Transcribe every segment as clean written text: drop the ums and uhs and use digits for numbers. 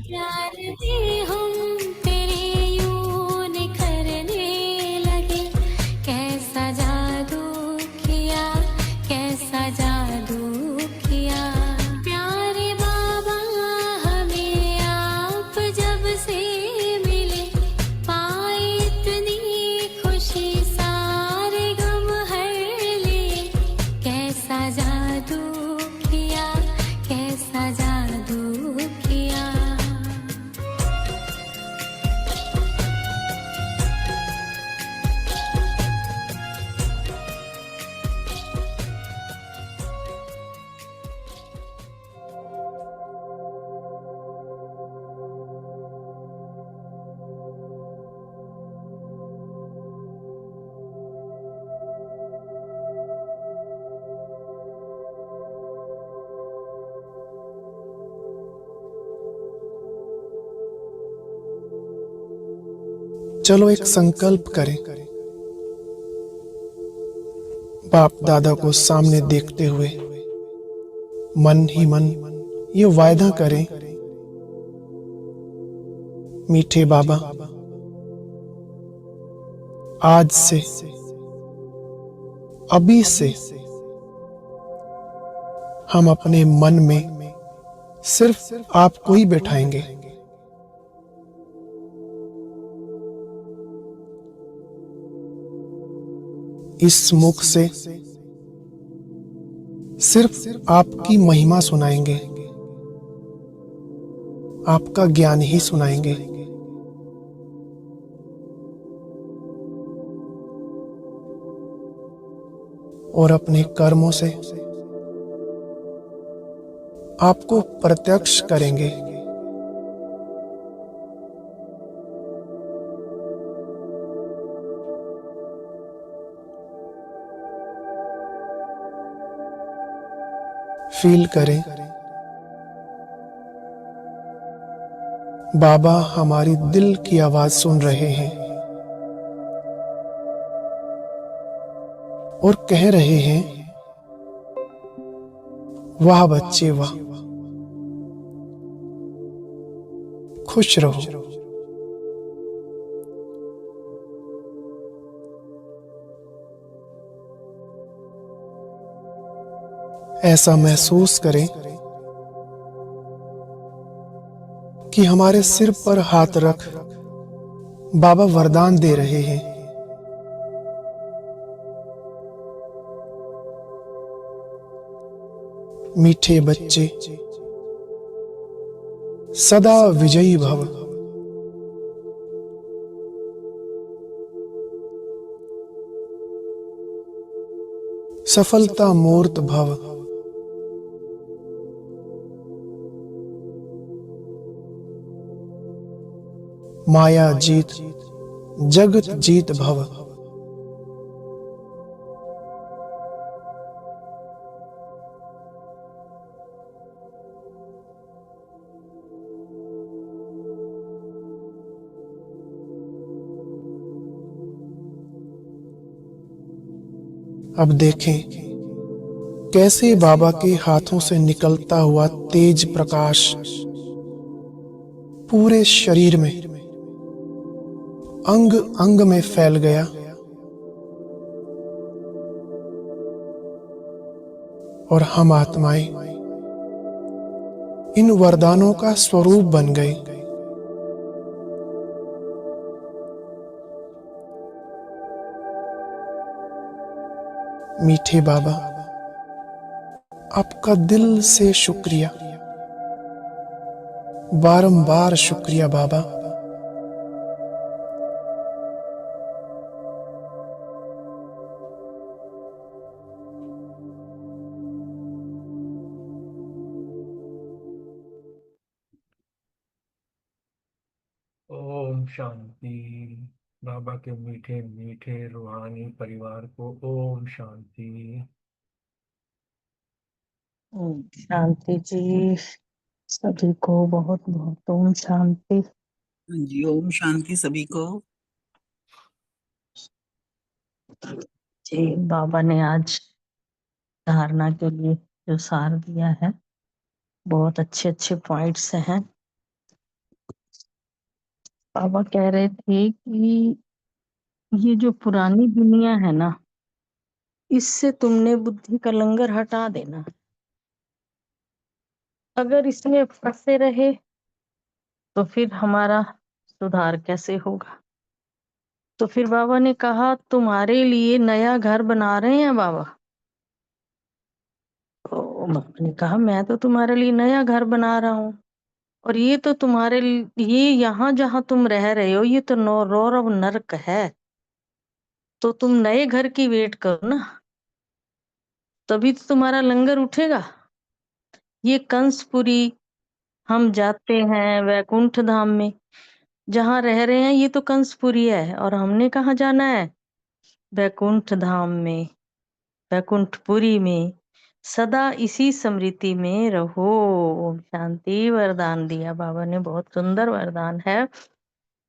प्यार में हम तेरे यूं निखरने लगे, कैसा जादू किया, कैसा जादू किया। प्यारे बाबा हमें आप जब से मिले, पाए इतनी खुशी सारे गम हर लिए, कैसा जादू किया, कैसा जादू किया। चलो एक संकल्प करें। बाप दादा को सामने देखते हुए मन ही मन ये वायदा करें, मीठे बाबा, आज से, अभी से हम अपने मन में सिर्फ आपको ही बैठाएंगे। इस मुख से सिर्फ आपकी महिमा सुनाएंगे, आपका ज्ञान ही सुनाएंगे। और अपने कर्मों से आपको प्रत्यक्ष करेंगे। फील करें, बाबा हमारी दिल की आवाज सुन रहे हैं और कह रहे हैं, वाह बच्चे वाह, खुश रहो। ऐसा महसूस करें कि हमारे सिर पर हाथ रख बाबा वरदान दे रहे हैं। मीठे बच्चे, सदा विजयी भव। सफलता मूर्त भव। माया जीत, जगत जीत भव। अब देखें कैसे बाबा के हाथों से निकलता हुआ तेज प्रकाश पूरे शरीर में, अंग अंग में फैल गया और हम आत्माएं इन वरदानों का स्वरूप बन गए। मीठे बाबा, आपका दिल से शुक्रिया, बारंबार शुक्रिया बाबा। ओम शांति। बाबा के मीठे मीठे रूहानी परिवार को ओम शांति। ओम शांति जी, सभी को बहुत बहुत ओम शांति जी। ओम शांति सभी को। जी। बाबा ने आज धारणा के लिए जो सार दिया है, बहुत अच्छे अच्छे पॉइंट्स हैं। बाबा कह रहे थे कि ये जो पुरानी दुनिया है ना, इससे तुमने बुद्धि का लंगर हटा देना। अगर इसमें फंसे रहे तो फिर हमारा सुधार कैसे होगा। तो फिर बाबा ने कहा तुम्हारे लिए नया घर बना रहे हैं बाबा। तो बाबा ने कहा मैं तो तुम्हारे लिए नया घर बना रहा हूँ, और ये तो तुम्हारे ये यहाँ जहाँ तुम रह रहे हो ये तो रौरव नरक है। तो तुम नए घर की वेट करो ना, तभी तो तुम्हारा लंगर उठेगा। ये कंसपुरी हम जाते हैं वैकुंठ धाम में, जहाँ रह रहे हैं ये तो कंसपुरी है, और हमने कहाँ जाना है? वैकुंठ धाम में, वैकुंठपुरी में। सदा इसी स्मृति में रहो। ओम शांति। वरदान दिया बाबा ने, बहुत सुंदर वरदान है।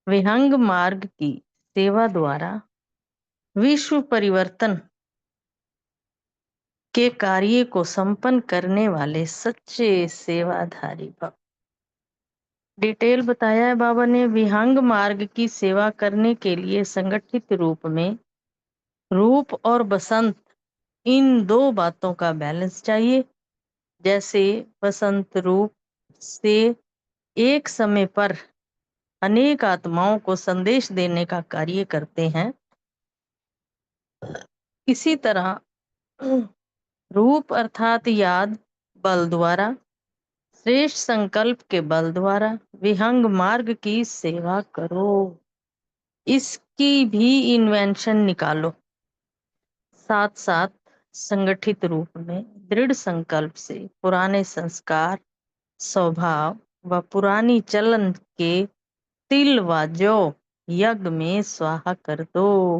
विहंग मार्ग की सेवा द्वारा विश्व परिवर्तन के कार्य को संपन्न करने वाले सच्चे सेवाधारी भक्त। डिटेल बताया है बाबा ने। विहंग मार्ग की सेवा करने के लिए संगठित रूप में रूप और बसंत, इन दो बातों का बैलेंस चाहिए। जैसे बसंत रूप से एक समय पर अनेक आत्माओं को संदेश देने का कार्य करते हैं, इसी तरह रूप अर्थात याद बल द्वारा, श्रेष्ठ संकल्प के बल द्वारा विहंग मार्ग की सेवा करो। इसकी भी इन्वेंशन निकालो। साथ साथ संगठित रूप में दृढ़ संकल्प से पुराने संस्कार, स्वभाव व पुरानी चलन के तिल व जौ यज्ञ में स्वाहा कर दो।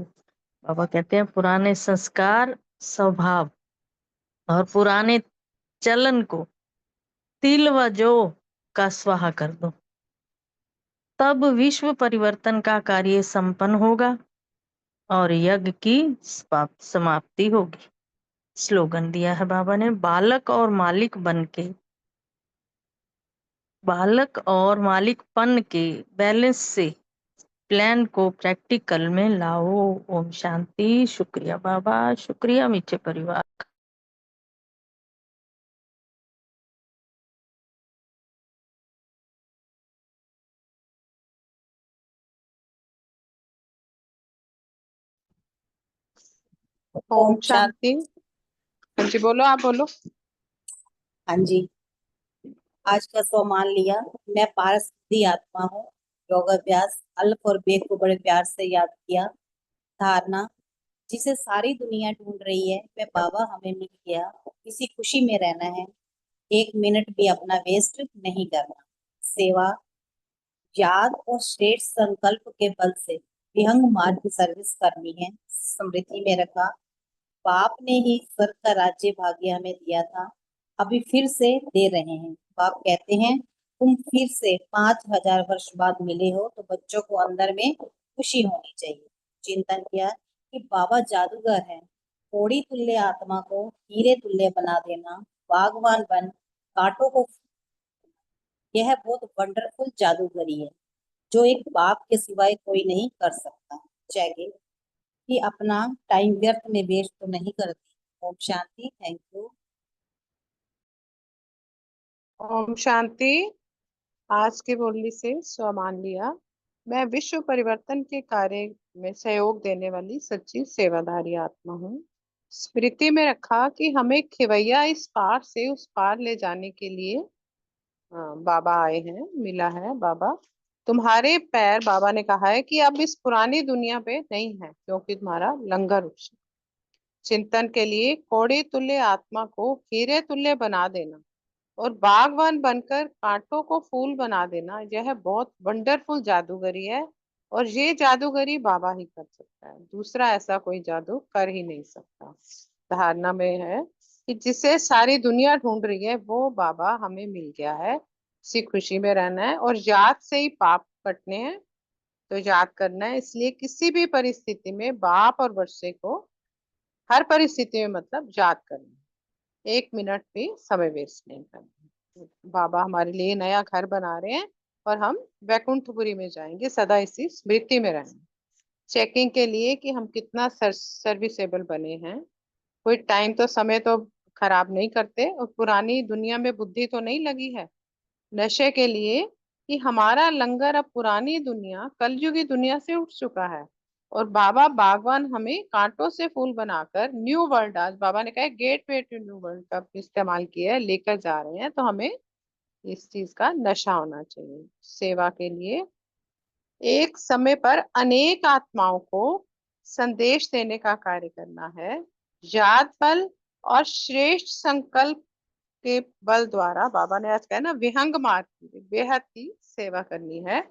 बाबा कहते हैं पुराने संस्कार, स्वभाव और पुराने चलन को तिल व जौ का स्वाहा कर दो, तब विश्व परिवर्तन का कार्य संपन्न होगा और यज्ञ की समाप्ति होगी। स्लोगन दिया है बाबा ने, बालक और मालिकपन के बैलेंस से प्लान को प्रैक्टिकल में लाओ। ओम शांति। शुक्रिया बाबा, शुक्रिया मीठे परिवार। ओम ओम शांति। शांति। हाँ जी, बोलो, आप बोलो। हाँ जी, आज का सो मान लिया। मैं पारसिद्धि आत्मा हूँ। योगाभ्यास अल्फ और बेग को बड़े प्यार से याद किया। धारणा, जिसे सारी दुनिया ढूंढ रही है वह बाबा हमें मिल गया। इसी खुशी में रहना है, एक मिनट भी अपना वेस्ट नहीं करना। सेवा, याद और श्रेष्ठ संकल्प के बल से विहंग मार्ग की सर्विस करनी है। स्मृति में रखा, बाप ने ही स्वर्ग का राज्य भाग्य हमें दिया था, अभी फिर से दे रहे हैं। बाप कहते हैं तुम फिर से 5000 वर्ष बाद मिले हो तो बच्चों को अंदर में खुशी होनी चाहिए। चिंतन किया कि बाबा जादूगर है। थोड़ी तुल्य आत्मा को हीरे तुल्य बना देना, बागवान बन कांटों को, यह बहुत वंडरफुल जादूगरी है जो एक बाप के सिवाय कोई नहीं कर सकता। जैगे कि अपना टाइम व्यर्थ में वेस्ट तो नहीं करती। ओम शांति। Thank you. ओम शांति। आज की मुरली से स्व मान लिया। मैं विश्व परिवर्तन के कार्य में सहयोग देने वाली सच्ची सेवाधारी आत्मा हूँ। स्मृति में रखा कि हमें खिवैया इस पार से उस पार ले जाने के लिए बाबा आए हैं, मिला है बाबा। तुम्हारे पैर, बाबा ने कहा है कि अब इस पुरानी दुनिया पे नहीं है, क्योंकि तुम्हारा लंगर उठ। चिंतन के लिए कोड़े तुल्य आत्मा को हीरे तुल्य बना देना और बागवान बनकर कांटों को फूल बना देना, यह बहुत वंडरफुल जादूगरी है। और ये जादूगरी बाबा ही कर सकता है, दूसरा ऐसा कोई जादू कर ही नहीं सकता। धारणा में है कि जिसे सारी दुनिया ढूंढ रही है वो बाबा हमें मिल गया है। इसी खुशी में रहना है और याद से ही पाप कटने हैं। तो याद करना है, इसलिए किसी भी परिस्थिति में बाप और वर्षे को हर परिस्थिति में मतलब याद करना है। एक मिनट भी समय वेस्ट नहीं करना। बाबा हमारे लिए नया घर बना रहे हैं और हम वैकुंठपुरी में जाएंगे, सदा इसी स्मृति में रहेंगे। चेकिंग के लिए कि हम कितना सर्विसेबल बने हैं, कोई टाइम तो समय तो खराब नहीं करते, और पुरानी दुनिया में बुद्धि तो नहीं लगी है नशे के लिए कि हमारा लंगर अब पुरानी दुनिया, कलयुगी दुनिया से उठ चुका है। और बाबा बागवान हमें कांटों से फूल बनाकर न्यू वर्ल्ड, आज बाबा ने कहा gateway to new world का इस्तेमाल किया है, लेकर जा रहे हैं। तो हमें इस चीज का नशा होना चाहिए। सेवा के लिए एक समय पर अनेक आत्माओं को संदेश देने का कार्य करना है। याद बल और श्रेष्ठ संकल्प के बल द्वारा, बाबा ने आज कहा ना, विहंग मार्ग की बेहद की सेवा करनी है।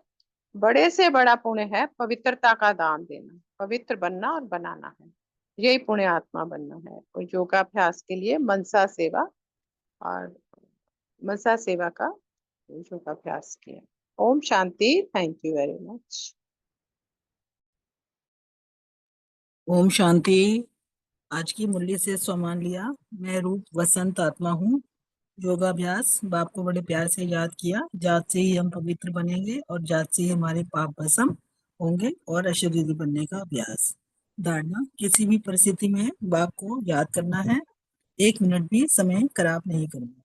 बड़े से बड़ा पुण्य है पवित्रता का दान देना, पवित्र बनना और बनाना है, यही पुण्य आत्मा बनना है। और योगाभ्यास के लिए मनसा सेवा और मनसा सेवा का योगाभ्यास किया। ओम शांति। Thank you very much. ओम शांति। आज की मुरली से सम्मान लिया। मैं रूप वसंत आत्मा हूँ। योगाभ्यास बाप को बड़े प्यार से याद किया। जात से ही हम पवित्र बनेंगे और जात से ही हमारे पाप भस्म होंगे और अशरीरी बनने का अभ्यास। धारणा, किसी भी परिस्थिति में बाप को याद करना है, 1 मिनट भी समय खराब नहीं करना।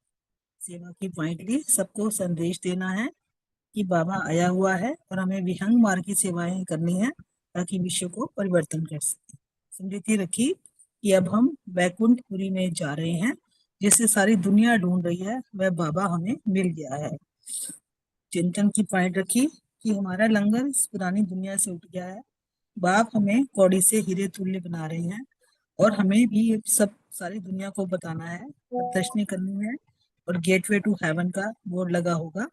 सेवा की पॉइंट भी सबको संदेश देना है कि बाबा आया हुआ है और हमें विहंग मार्ग की सेवाएं करनी है ताकि विश्व को परिवर्तन कर सके। स्मृति रखी कि अब हम वैकुंठपुरी में जा रहे हैं, जिसे सारी दुनिया ढूंढ रही है, वह बाबा हमें मिल गया है। चिंतन की पॉइंट रखी कि हमारा लंगर इस पुरानी दुनिया से उठ गया है। बाप हमें कौड़ी से हीरे तुल्य बना रहे हैं और हमें भी ये सब सारी दुनिया को बताना है, प्रदर्शनी करनी है। और गेटवे टू हेवन का बोर्ड लगा होगा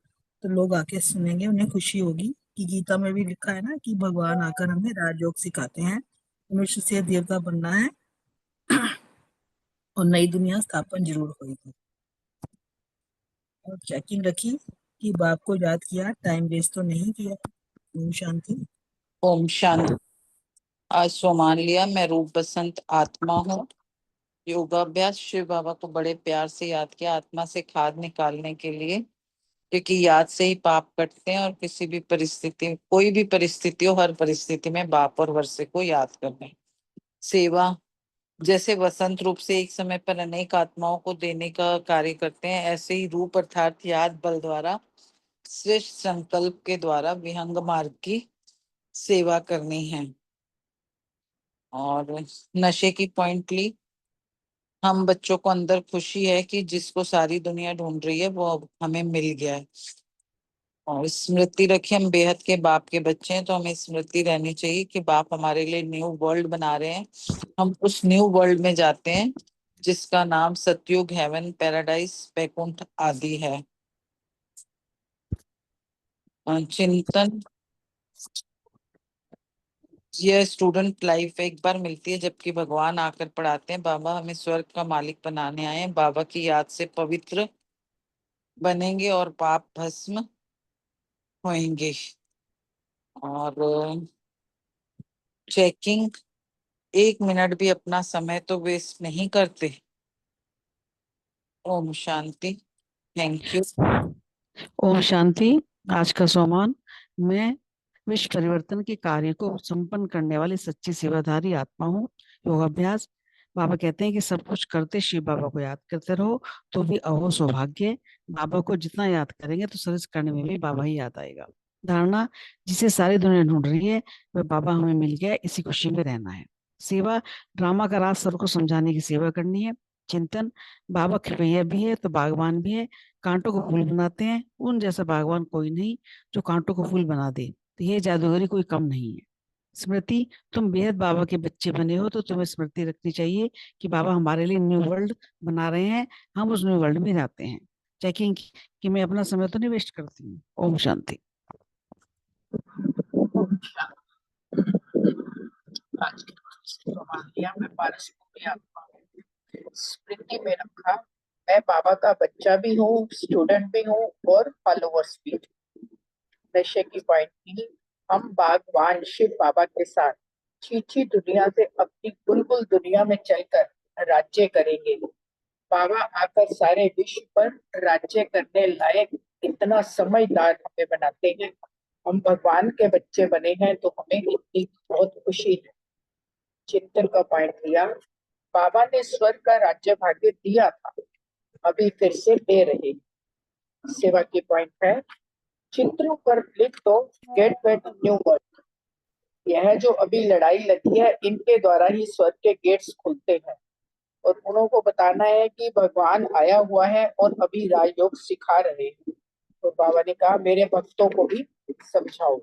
तो लोग आके सुनेंगे, उन्हें खुशी होगी कि गीता में भी लिखा है ना कि भगवान आकर हमें राजयोग सिखाते हैं। मनुष्य से देवता बनना है और नई दुनिया स्थापन जरूर होगी। और चेकिंग रखी कि बाप को याद किया, टाइम वेस्ट तो नहीं किया। ओम शांति। ओम शांति। आज सम्मान लिया। मैं रूप बसंत आत्मा हूँ। योगाभ्यास शिव बाबा को बड़े प्यार से याद किया, आत्मा से खाद निकालने के लिए, क्योंकि याद से ही पाप कटते हैं। और किसी भी परिस्थिति, कोई भी परिस्थिति हो, हर परिस्थिति में बाप और वर्षे को याद करने। सेवा, जैसे वसंत रूप से एक समय पर अनेक आत्माओं को देने का कार्य करते हैं, ऐसे ही रूप अर्थात याद बल द्वारा, श्रेष्ठ संकल्प के द्वारा विहंग मार्ग की सेवा करनी है। और नशे की पॉइंट ली, हम बच्चों को अंदर खुशी है कि जिसको सारी दुनिया ढूंढ रही है वो अब हमें मिल गया है। और स्मृति रखी, हम बेहद के बाप के बच्चे हैं, तो हमें स्मृति रहनी चाहिए कि बाप हमारे लिए न्यू वर्ल्ड बना रहे हैं। हम उस न्यू वर्ल्ड में जाते हैं जिसका नाम सतयुग, हेवन, पैराडाइज, बैकुंठ आदि है। चिंतन, यह स्टूडेंट लाइफ एक बार मिलती है जबकि भगवान आकर पढ़ाते हैं। बाबा हमें स्वर्ग का मालिक बनाने आए हैं। बाबा की याद से पवित्र बनेंगे और पाप भस्म होंगे। और चेकिंग, 1 मिनट भी अपना समय तो वेस्ट नहीं करते। ओम शांति। Thank you. ओम शांति। आज का सम्मान, मैं विश्व परिवर्तन के कार्य को संपन्न करने वाली सच्ची सेवाधारी आत्मा हूँ। योगाभ्यास, बाबा कहते हैं कि सब कुछ करते शिव बाबा को याद करते रहो तो भी अहो सौभाग्य। बाबा को जितना याद करेंगे तो सर्विस करने में भी बाबा ही याद आएगा। धारणा, जिसे सारी दुनिया ढूंढ रही है वह बाबा हमें मिल गया, इसी खुशी में रहना है। सेवा, ड्रामा का राज सबको समझाने की सेवा करनी है। चिंतन, बाबा खेवैया भी है तो बागवान भी है, कांटों को फूल बनाते हैं, उन जैसा बागवान कोई नहीं जो कांटों को फूल बना दे, तो ये जादूगरी कोई कम नहीं है। स्मृति, तुम बेहद बाबा के बच्चे बने हो तो तुम्हें स्मृति रखनी चाहिए कि बाबा हमारे लिए न्यू वर्ल्ड बना रहे हैं, हम उस न्यू वर्ल्ड में जाते हैं। चेकिंग कि मैं अपना समय तो नहीं वेस्ट करती हूँ। ओम शांति। आज की सम्मान लिया। मैं पारस आत्मा हूँ। स्मृति में रखा, मैं बाबा का बच्चा भी हूँ, स्टूडेंट भी हूँ और फॉलोवर्स भी। नशे की पॉइंट थी, हम बागवान शिव बाबा के साथ छीछी दुनिया से अपनी बुलबुल दुनिया में चलकर राज्य करेंगे। बाबा आकर सारे विश्व पर राज्य करने लायक इतना समझदार हमें बनाते हैं। हम भगवान के बच्चे बने हैं तो हमें इतनी बहुत खुशी है। चित्तर का पॉइंट लिया, बाबा ने स्वर्ग का राज्य भाग्य दिया था, अभी फिर से दे रहे हैं। सेवा की पॉइंट है, चित्रों पर लिख दो गेट वेट न्यू वर्ल्ड। यह जो अभी लड़ाई लगी है, इनके द्वारा ही स्वर्ग के गेट्स खुलते हैं और उनको बताना है कि भगवान आया हुआ है और अभी राजयोग सिखा रहे हैं। तो बाबा ने कहा मेरे भक्तों को भी समझाओ।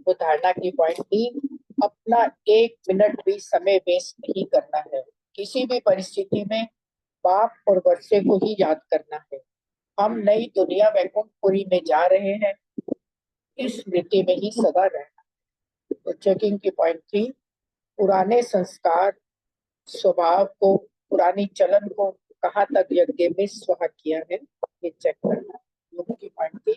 तो धारणा की पॉइंट थी, अपना 1 मिनट भी समय वेस्ट नहीं करना है। किसी भी परिस्थिति में बाप और वर्षे को ही याद करना है। हम नई दुनिया वैकुंठपुरी में जा रहे हैं, इस स्मृति में ही सदा रहना। तो चेकिंग की पॉइंट थी, पुराने संस्कार स्वभाव को, पुरानी चलन को कहाँ तक यज्ञ में स्वाहा किया है, ये चेक करना। योग की पॉइंट थी,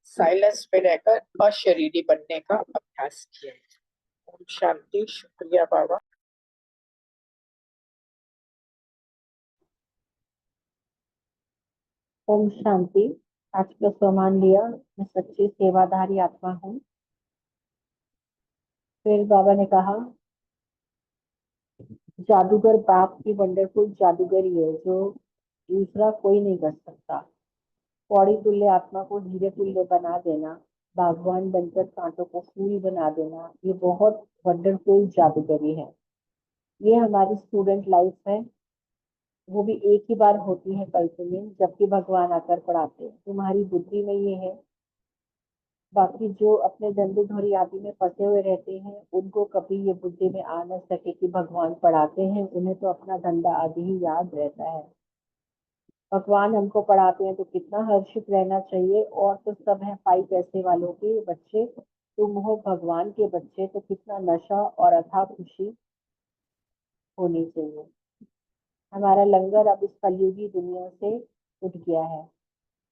साइलेंस में रहकर अशरीरी बनने का अभ्यास किया। ओम शांति। शुक्रिया बाबा। ओम शांति। आज का सम्मान लिया, मैं सच्ची सेवाधारी आत्मा हूँ। फिर बाबा ने कहा, जादूगर बाप की वंडरफुल जादूगरी है जो दूसरा कोई नहीं कर सकता। पौड़ी तुल्य आत्मा को हीरे तुल्य बना देना, बागवान बनकर कांटों को फूल बना देना, ये बहुत वंडरफुल जादूगरी है। ये हमारी स्टूडेंट लाइफ है, वो भी एक ही बार होती है कल्प में, जबकि भगवान आकर पढ़ाते हैं। तुम्हारी बुद्धि में ये है। बाकी जो अपने धंधे धोरी आदि में फंसे हुए रहते हैं, उनको कभी ये बुद्धि में आ न सके कि भगवान पढ़ाते हैं। उन्हें तो अपना धंधा आदि ही याद रहता है। भगवान हमको पढ़ाते हैं तो कितना हर्षित रहना चाहिए। और तो सब है 5 पैसे वालों के बच्चे, तुम हो भगवान के बच्चे, तो कितना नशा और अथाह खुशी होनी चाहिए। हमारा लंगर अब इस कलयुगी दुनिया से उठ गया है,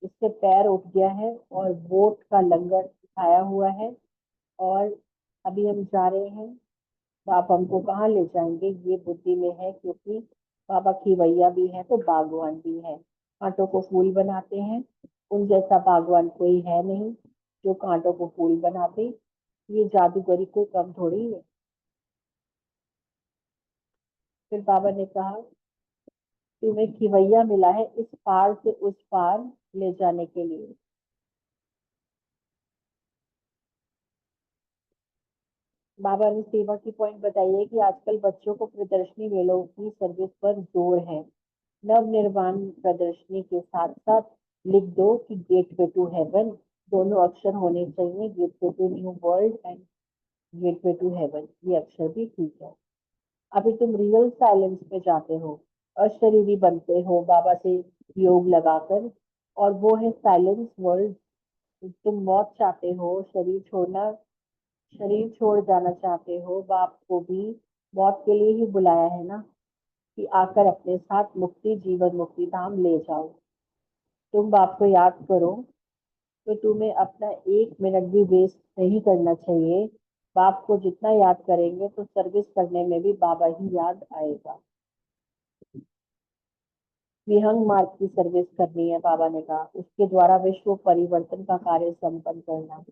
इससे पैर उठ गया है और वोट का लंगर खाया हुआ है। और अभी हम जा रहे हैं, बाप हमको कहाँ ले जाएंगे ये बुद्धि में है, क्योंकि बाबा खिवैया भी है तो बागवान भी है। कांटों को फूल बनाते हैं, उन जैसा बागवान कोई है नहीं जो कांटों को फूल बना दे। ये जादूगरी कोई कम थोड़ी है। फिर बाबा ने कहा, तुम्हें खिवैया मिला है इस पार से उस पार ले जाने के लिए। बाबा ने सेवा की पॉइंट बताई है कि आजकल बच्चों को प्रदर्शनी मेलों की सर्विस पर जोर है। नव निर्माण प्रदर्शनी के साथ साथ लिख दो कि गेटवे टू हेवन, दोनों अक्षर होने चाहिए, gateway to new world and gateway to heaven. ये अक्षर भी ठीक है। अभी तुम रियल साइलेंस में जाते हो, अशरीरी बनते हो बाबा से योग लगाकर, और वो है साइलेंस वर्ल्ड। तुम मौत चाहते हो, शरीर छोड़ जाना चाहते हो। बाप को भी मौत के लिए ही बुलाया है ना, कि आकर अपने साथ मुक्ति जीवन मुक्ति धाम ले जाओ। तुम बाप को याद करो, तो तुम्हें अपना 1 मिनट भी वेस्ट नहीं करना चाहिए। बाप को जितना याद करेंगे तो सर्विस करने में भी बाबा ही याद आएगा। विहंग मार्ग की सर्विस करनी है, बाबा ने कहा, उसके द्वारा विश्व परिवर्तन का कार्य संपन्न करना।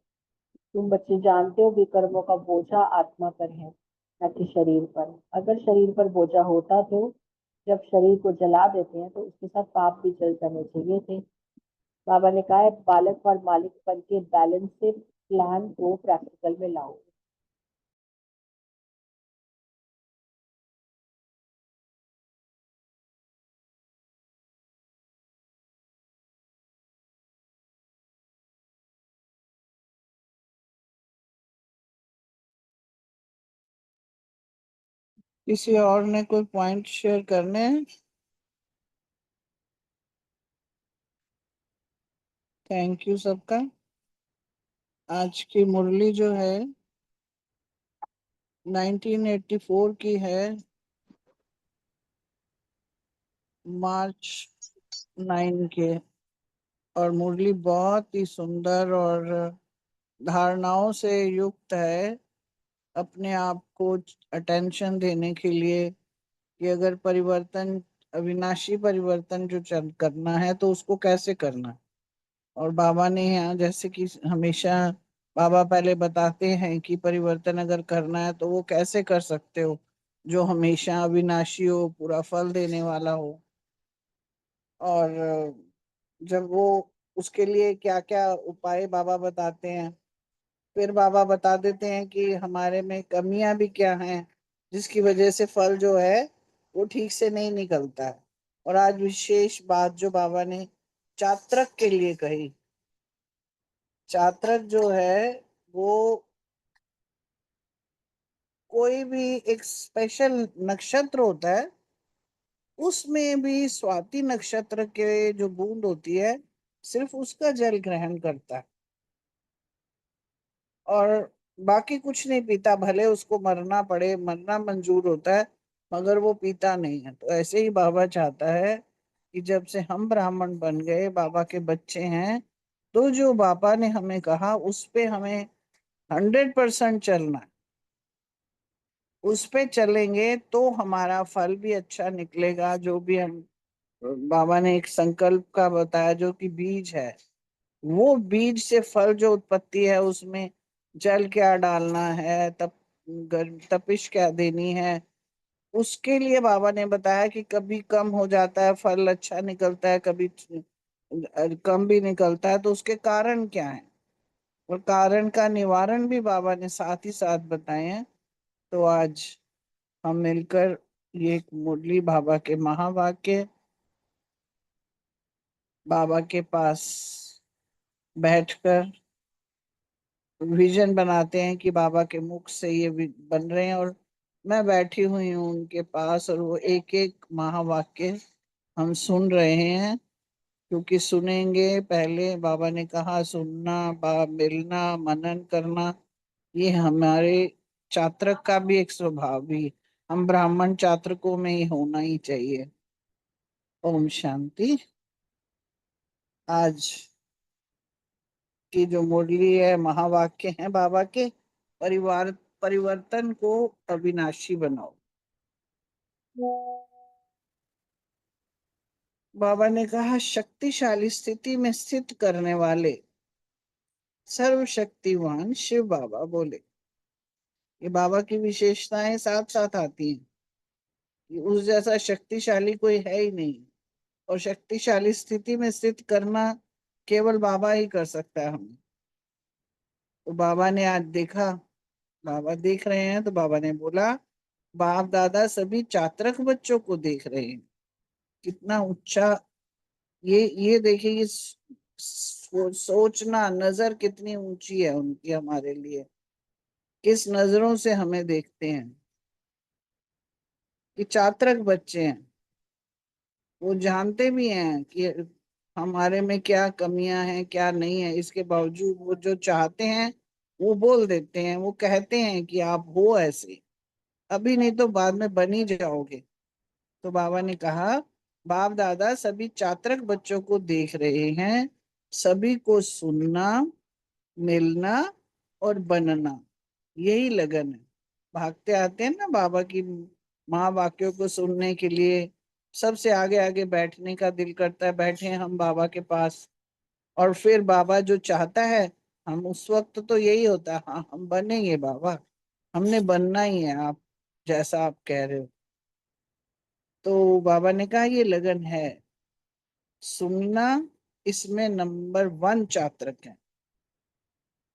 तुम बच्चे जानते हो विकर्मों का बोझा आत्मा पर है, न कि शरीर पर। अगर शरीर पर बोझा होता तो जब शरीर को जला देते हैं तो उसके साथ पाप भी जल जाने चाहिए थे। बाबा ने कहा है, बालक और मालिकपन के बैलेंस से प्लान को प्रैक्टिकल में लाओ। किसी और ने कोई पॉइंट शेयर करने हैं? थैंक यू सबका। आज की मुरली जो है 1984 की है, मार्च 9 के, और मुरली बहुत ही सुंदर और धारणाओं से युक्त है। अपने आप को अटेंशन देने के लिए कि अगर परिवर्तन अविनाशी परिवर्तन जो करना है तो उसको कैसे करना है। और बाबा ने यहाँ जैसे कि हमेशा बाबा पहले बताते हैं कि परिवर्तन अगर करना है तो वो कैसे कर सकते हो, जो हमेशा अविनाशी हो, पूरा फल देने वाला हो। और जब वो उसके लिए क्या क्या उपाय बाबा बताते हैं, फिर बाबा बता देते हैं कि हमारे में कमियां भी क्या हैं, जिसकी वजह से फल जो है वो ठीक से नहीं निकलता है। और आज विशेष बात जो बाबा ने चात्रक के लिए कही, चात्रक जो है वो कोई भी एक स्पेशल नक्षत्र होता है, उसमें भी स्वाति नक्षत्र के जो बूंद होती है सिर्फ उसका जल ग्रहण करता है और बाकी कुछ नहीं पीता, भले उसको मरना पड़े, मरना मंजूर होता है मगर वो पीता नहीं है। तो ऐसे ही बाबा चाहता है कि जब से हम ब्राह्मण बन गए, बाबा के बच्चे हैं, तो जो बाबा ने हमें कहा उस पे हमें 100% चलना है। उस पे चलेंगे तो हमारा फल भी अच्छा निकलेगा। जो भी हम बाबा ने एक संकल्प का बताया जो कि बीज है, वो बीज से फल जो उत्पत्ति है उसमें जल क्या डालना है, तपिश क्या देनी है, उसके लिए बाबा ने बताया कि कभी कम हो जाता है फल, अच्छा निकलता है, कभी कम भी निकलता है, तो उसके कारण क्या है और कारण का निवारण भी बाबा ने साथ ही साथ बताए हैं। तो आज हम मिलकर ये एक मुरली बाबा के महावाक्य बाबा के पास बैठकर विजन बनाते हैं कि बाबा के मुख से ये बन रहे हैं और मैं बैठी हुई हूँ उनके पास और वो एक एक महावाक्य हम सुन रहे हैं। क्योंकि सुनेंगे, पहले बाबा ने कहा सुनना, मिलना, मनन करना, ये हमारे चात्रक का भी एक स्वभाव भी, हम ब्राह्मण चात्रकों में ही होना ही चाहिए। ओम शांति। आज की जो मुरली है, महावाक्य है बाबा के, परिवर्तन को अविनाशी बनाओ। बाबा ने कहा शक्तिशाली स्थिति में स्थित करने वाले सर्वशक्तिवान शिव बाबा बोले। ये बाबा की विशेषताएं साथ साथ आती हैं कि उस जैसा शक्तिशाली कोई है ही नहीं, और शक्तिशाली स्थिति में स्थित करना केवल बाबा ही कर सकता है हमें। तो बाबा ने आज देखा, बाबा देख रहे हैं, तो बाबा ने बोला बाप दादा सभी चात्रक बच्चों को देख रहे हैं। कितना ऊंचा, ये देखिए, ये सोचना, नजर कितनी ऊंची है उनकी हमारे लिए, किस नजरों से हमें देखते हैं कि चात्रक बच्चे हैं। वो जानते भी हैं कि हमारे में क्या कमियां हैं क्या नहीं है, इसके बावजूद वो जो चाहते हैं वो बोल देते हैं, वो कहते हैं कि आप हो ऐसे, अभी नहीं तो बाद में बन ही जाओगे। तो बाबा ने कहा बाप दादा सभी चात्रक बच्चों को देख रहे हैं, सभी को सुनना, मिलना और बनना, यही लगन है। भागते आते हैं ना बाबा की महावाक्यों को सुनने के लिए, सबसे आगे आगे बैठने का दिल करता है, बैठे हैं हम बाबा के पास। और फिर बाबा जो चाहता है, हम उस वक्त तो यही होता है, हाँ हम बनेंगे बाबा, हमने बनना ही है, आप जैसा आप कह रहे हो। तो बाबा ने कहा ये लगन है, सुनना इसमें नंबर 1 चात्रक है।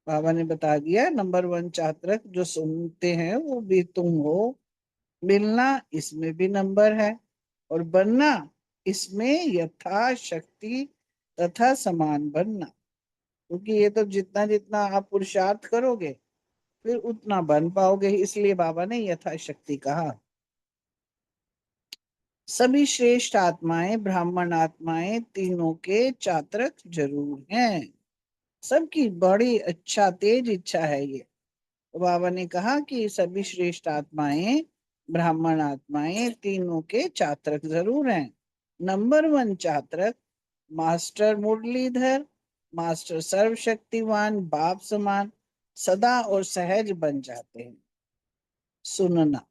बाबा ने बता दिया नंबर 1 चात्रक जो सुनते हैं वो भी तुम हो। मिलना इसमें भी नंबर है, और बनना इसमें यथाशक्ति तथा समान बनना, क्योंकि ये तो जितना जितना आप पुरुषार्थ करोगे फिर उतना बन पाओगे, इसलिए बाबा ने यथाशक्ति कहा। सभी श्रेष्ठ आत्माएं, ब्राह्मण आत्माएं, तीनों के चात्रक जरूर हैं। सबकी बड़ी अच्छा तेज इच्छा है ये। तो बाबा ने कहा कि सभी श्रेष्ठ आत्माएं, ब्राह्मण आत्माएं, तीनों के चात्रक जरूर हैं। नंबर 1 चात्रक मास्टर मुरलीधर, मास्टर सर्वशक्तिवान बाप समान सदा और सहज बन जाते हैं। सुनना,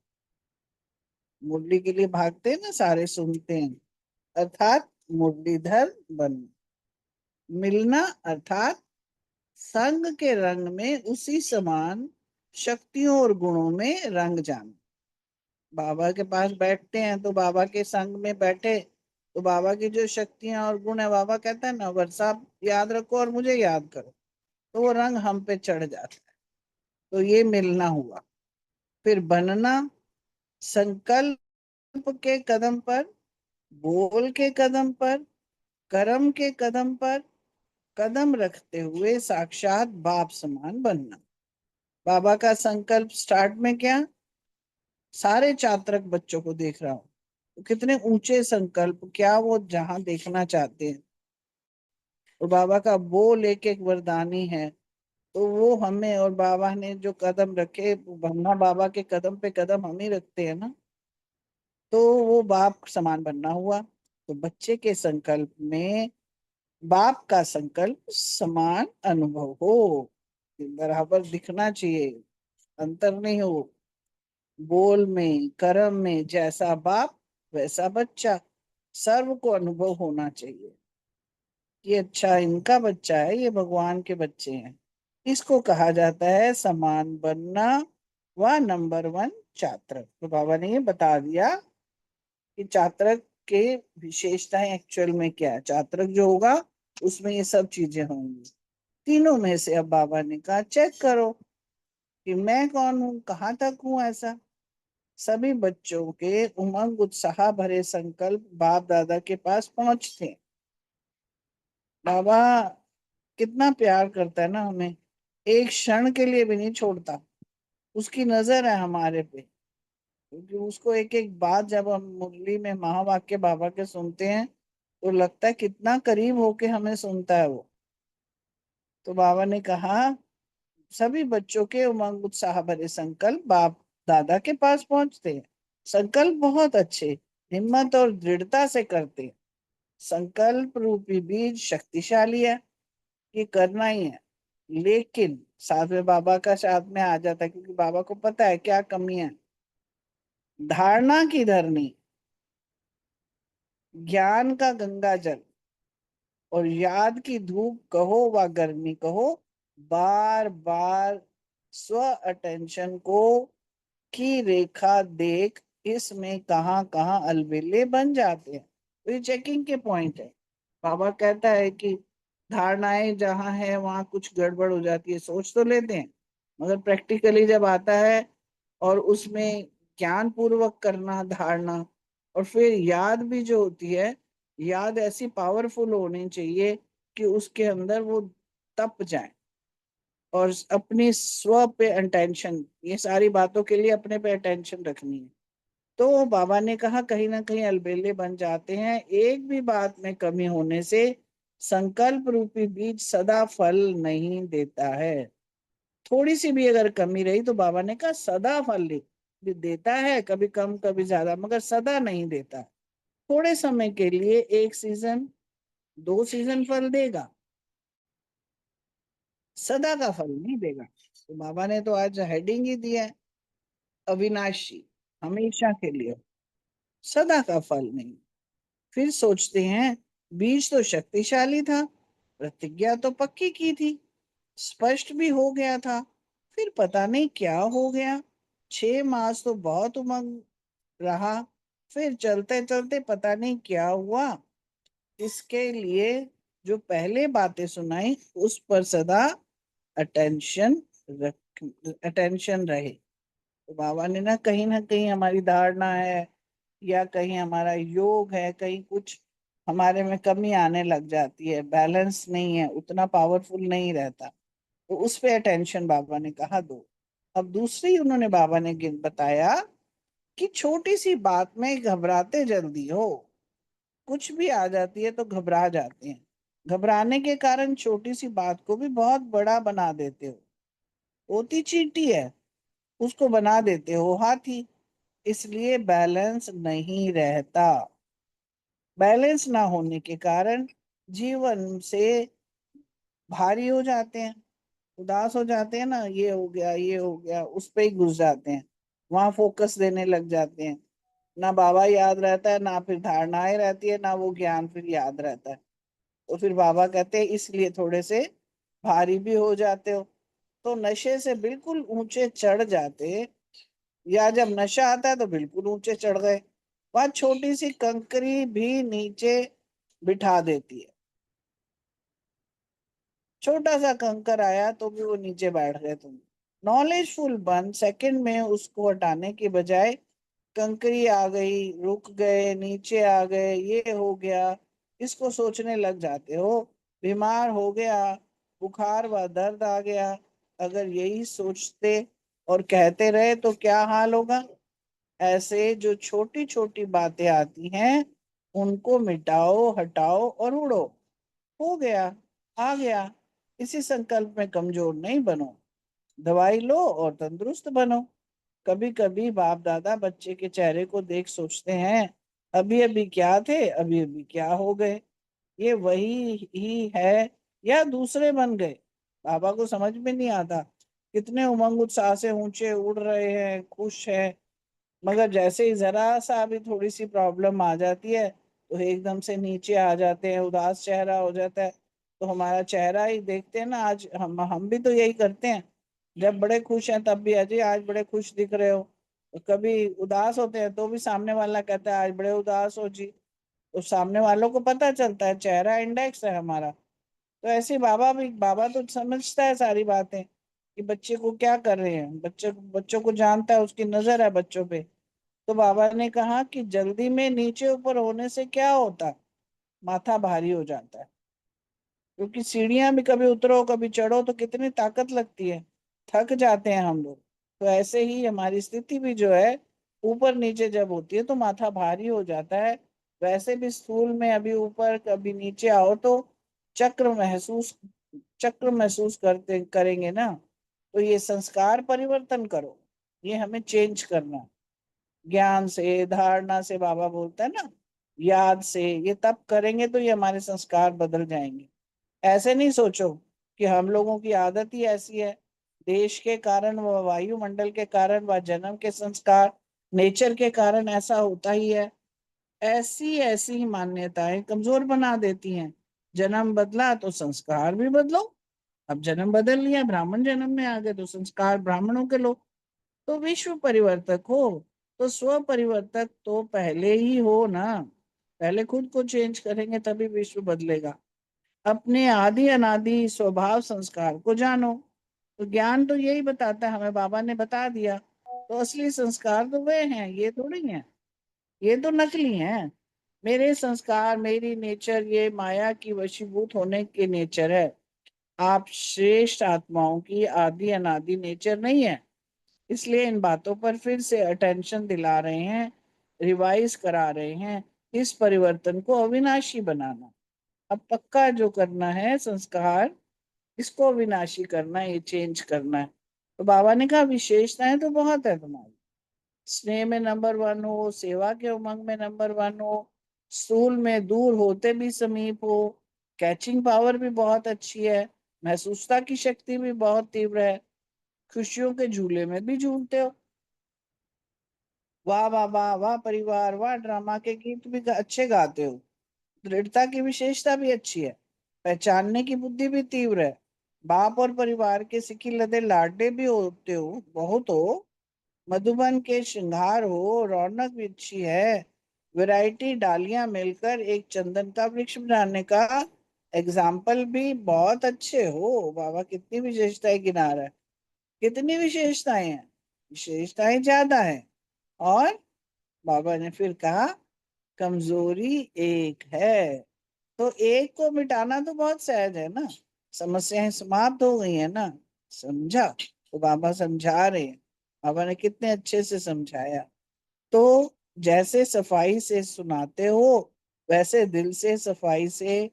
मुरली के लिए भागते हैं ना, सारे सुनते हैं, अर्थात मुरलीधर बनना। मिलना अर्थात संग के रंग में उसी समान शक्तियों और गुणों में रंग जाना। बाबा के पास बैठते हैं तो बाबा के संग में बैठे तो बाबा की जो शक्तियां और गुण है, बाबा कहता है ना, वर्षा याद रखो और मुझे याद करो, तो वो रंग हम पे चढ़ जाता है। तो ये मिलना हुआ। फिर बनना, संकल्प के कदम पर, बोल के कदम पर, कर्म के कदम पर कदम रखते हुए साक्षात बाप समान बनना। बाबा का संकल्प स्टार्ट में क्या, सारे चात्रक बच्चों को देख रहा हूँ, तो कितने ऊंचे संकल्प, क्या वो जहां देखना चाहते हैं। और बाबा का बोल एक एक वरदानी है, तो वो हमें, और बाबा ने जो कदम रखे, बनना बाबा के कदम पे कदम हम ही रखते हैं ना, तो वो बाप समान बनना हुआ। तो बच्चे के संकल्प में बाप का संकल्प समान अनुभव हो, बराबर दिखना चाहिए, अंतर नहीं हो। बोल में, कर्म में जैसा बाप वैसा बच्चा, सर्व को अनुभव होना चाहिए कि अच्छा इनका बच्चा है, ये भगवान के बच्चे हैं। इसको कहा जाता है समान बनना व नंबर 1 छात्र। तो बाबा ने ये बता दिया कि छात्रक के विशेषताएं एक्चुअल में क्या है। छात्रक जो होगा उसमें ये सब चीजें होंगी। तीनों में से अब बाबा ने कहा चेक करो कि मैं कौन हूँ, कहाँ तक हूँ ऐसा। सभी बच्चों के उमंग उत्साह भरे संकल्प बाप दादा के पास पहुंचते। बाबा कितना प्यार करता है ना हमें, एक क्षण के लिए भी नहीं छोड़ता। उसकी नजर है हमारे पे, क्योंकि उसको एक एक बात जब हम मुरली में महावाक्य बाबा के सुनते हैं तो लगता है कितना करीब होके हमें सुनता है वो। तो बाबा ने कहा सभी बच्चों के उमंग उत्साह भरे संकल्प बाप दादा के पास पहुंचते हैं। संकल्प बहुत अच्छे, हिम्मत और दृढ़ता से करते हैं। संकल्प रूपी बीज शक्तिशाली है, ये करना ही है। लेकिन साथ में बाबा का साथ में आ जाता है, क्योंकि बाबा को पता है क्या कमी है। धारणा की धरनी, ज्ञान का गंगा जल और याद की धूप कहो व गर्मी कहो, बार बार स्व अटेंशन को की रेखा देख इसमें कहाँ कहाँ अलबेले बन जाते हैं। तो ये चेकिंग के पॉइंट है। बाबा कहता है कि धारणाएं जहाँ है वहां कुछ गड़बड़ हो जाती है, सोच तो लेते हैं, मगर प्रैक्टिकली जब आता है और उसमें ज्ञान पूर्वक करना धारणा, और फिर याद भी जो होती है, याद ऐसी पावरफुल होनी चाहिए कि उसके अंदर वो तप जाए और अपनी स्व पे अटेंशन, ये सारी बातों के लिए अपने पे अटेंशन रखनी है। तो बाबा ने कहा कहीं ना कहीं अलबेले बन जाते हैं। एक भी बात में कमी होने से संकल्प रूपी बीज सदा फल नहीं देता है। थोड़ी सी भी अगर कमी रही तो बाबा ने कहा सदा फल भी देता है, कभी कम कभी ज्यादा, मगर सदा नहीं देता। थोड़े समय के लिए, 1 सीजन 2 सीजन फल देगा, सदा का फल नहीं देगा। तो बाबा ने तो आज हेडिंग ही दिया है, अविनाशी, हमेशा के लिए, सदा का फल नहीं। फिर सोचते हैं बीज तो शक्तिशाली था, प्रतिज्ञा तो पक्की की थी, स्पष्ट भी हो गया था, फिर पता नहीं क्या हो गया। 6 मास तो बहुत उमंग रहा, फिर चलते चलते पता नहीं क्या हुआ। इसके लिए जो पहले बातें सुनाई उस पर सदा अटेंशन रख, अटेंशन रहे। तो बाबा ने ना कहीं हमारी धारणा है या कहीं हमारा योग है, कहीं कुछ हमारे में कमी आने लग जाती है, बैलेंस नहीं है, उतना पावरफुल नहीं रहता, तो उस पे अटेंशन बाबा ने कहा दो। अब दूसरी उन्होंने बाबा ने बताया कि छोटी सी बात में घबराते जल्दी हो, कुछ भी आ जाती है तो घबरा जाते हैं, घबराने के कारण छोटी सी बात को भी बहुत बड़ा बना देते हो। होती चींटी है, उसको बना देते हो हाथी, इसलिए बैलेंस नहीं रहता। बैलेंस ना होने के कारण जीवन से भारी हो जाते हैं, उदास हो जाते हैं ना, ये हो गया उस पे ही घुस जाते हैं, वहां फोकस देने लग जाते हैं। ना बाबा याद रहता है, ना फिर धारणाएं रहती है, ना वो ज्ञान फिर याद रहता है। तो फिर बाबा कहते हैं इसलिए थोड़े से भारी भी हो जाते हो। तो नशे से बिल्कुल ऊंचे चढ़ जाते, या जब नशा आता है तो बिल्कुल ऊंचे चढ़ गए। वहां छोटी सी कंकरी भी नीचे बिठा देती है। छोटा सा कंकर आया तो भी वो नीचे बैठ गए। तुम नॉलेजफुल बन सेकंड में उसको हटाने की बजाय कंकरी आ गई, रुक गए, नीचे आ गए, ये हो गया, इसको सोचने लग जाते हो। बीमार हो गया, बुखार व दर्द आ गया। अगर यही सोचते और कहते रहे तो क्या हाल होगा। ऐसे जो छोटी छोटी बातें आती हैं उनको मिटाओ, हटाओ और उड़ो। हो गया, आ गया। इसी संकल्प में कमजोर नहीं बनो, दवाई लो और तंदुरुस्त बनो। कभी कभी बाप दादा बच्चे के चेहरे को देख सोचते हैं, अभी अभी क्या थे, अभी अभी क्या हो गए। ये वही ही है या दूसरे बन गए। बाबा को समझ में नहीं आता, कितने उमंग उत्साह से ऊंचे उड़ रहे हैं, खुश हैं, मगर जैसे ही जरा सा भी थोड़ी सी प्रॉब्लम आ जाती है तो एकदम से नीचे आ जाते हैं, उदास चेहरा हो जाता है। तो हमारा चेहरा ही देखते हैं ना, आज हम भी तो यही करते हैं। जब बड़े खुश हैं तब भी अजय आज बड़े खुश दिख रहे हो, और कभी उदास होते हैं तो भी सामने वाला कहता है आज बड़े उदास हो जी। तो सामने वालों को पता चलता है, चेहरा इंडेक्स है हमारा। तो ऐसे बाबा तो समझता है सारी बातें कि बच्चे को क्या कर रहे हैं, बच्चों को जानता है, उसकी नजर है बच्चों पे। तो बाबा ने कहा कि जल्दी में नीचे ऊपर होने से क्या होता है, माथा भारी हो जाता है। क्योंकि सीढ़ियां भी कभी उतरो कभी चढ़ो तो कितनी ताकत लगती है, थक जाते हैं हम लोग। तो ऐसे ही हमारी स्थिति भी जो है, ऊपर नीचे जब होती है तो माथा भारी हो जाता है। वैसे भी स्थूल में अभी ऊपर कभी नीचे आओ तो चक्र महसूस चक्र महसूस करते करेंगे ना। तो ये संस्कार परिवर्तन करो, ये हमें चेंज करना है। ज्ञान से, धारणा से, बाबा बोलता है ना, याद से, ये तब करेंगे तो ये हमारे संस्कार बदल जाएंगे। ऐसे नहीं सोचो कि हम लोगों की आदत ही ऐसी है, देश के कारण व वायुमंडल के कारण व जन्म के संस्कार, नेचर के कारण ऐसा होता ही है। ऐसी ऐसी ही मान्यताएं कमजोर बना देती हैं। जन्म बदला तो संस्कार भी बदलो। अब जन्म बदल लिया, ब्राह्मण जन्म में आ गए तो संस्कार ब्राह्मणों के लो। तो विश्व परिवर्तक हो तो स्व परिवर्तक तो पहले ही हो ना। पहले खुद को चेंज करेंगे तभी विश्व बदलेगा। अपने आदि अनादि स्वभाव संस्कार को जानो। तो ज्ञान तो यही बताता है, हमें बाबा ने बता दिया। तो असली संस्कार तो वे हैं, ये थोड़ी हैं, ये तो नकली हैं। मेरे संस्कार, मेरी नेचर, ये माया की वशीभूत होने के नेचर है। आप श्रेष्ठ आत्माओं की आदि अनादि नेचर नहीं है। इसलिए इन बातों पर फिर से अटेंशन दिला रहे हैं, रिवाइज करा रहे हैं। इस परिवर्तन को अविनाशी बनाना, अब पक्का जो करना है संस्कार, इसको अविनाशी करना है, ये चेंज करना है। तो बाबा ने कहा विशेषताएं तो बहुत है तुम्हारी, स्नेह में नंबर वन हो, सेवा के उमंग में नंबर वन हो, स्थूल में दूर होते भी समीप हो, कैचिंग पावर भी बहुत अच्छी है, महसूसता की शक्ति भी बहुत तीव्र है, खुशियों के झूले में भी झूलते हो। वाह वाह वाह वाह परिवार, वाह ड्रामा के गीत भी अच्छे गाते हो, दृढ़ता की विशेषता भी अच्छी है, पहचानने की बुद्धि भी तीव्र है, बाप और परिवार के सिकी लदे लाडले भी होते हो, बहुत हो, मधुबन के श्रृंगार हो, रौनक भी अच्छी है, वैरायटी डालियां मिलकर एक चंदन का वृक्ष बनाने का एग्जाम्पल भी बहुत अच्छे हो। बाबा कितनी विशेषताएं गिना रहा है, कितनी विशेषताएं हैं, विशेषताएं ज्यादा है। और बाबा ने फिर कहा कमजोरी एक है। तो एक को मिटाना तो बहुत सहज है ना, समस्याएं समाप्त हो गई है ना। समझा? तो बाबा समझा रहे हैं, बाबा ने कितने अच्छे से समझाया। तो जैसे सफाई से सुनाते हो वैसे दिल से सफाई से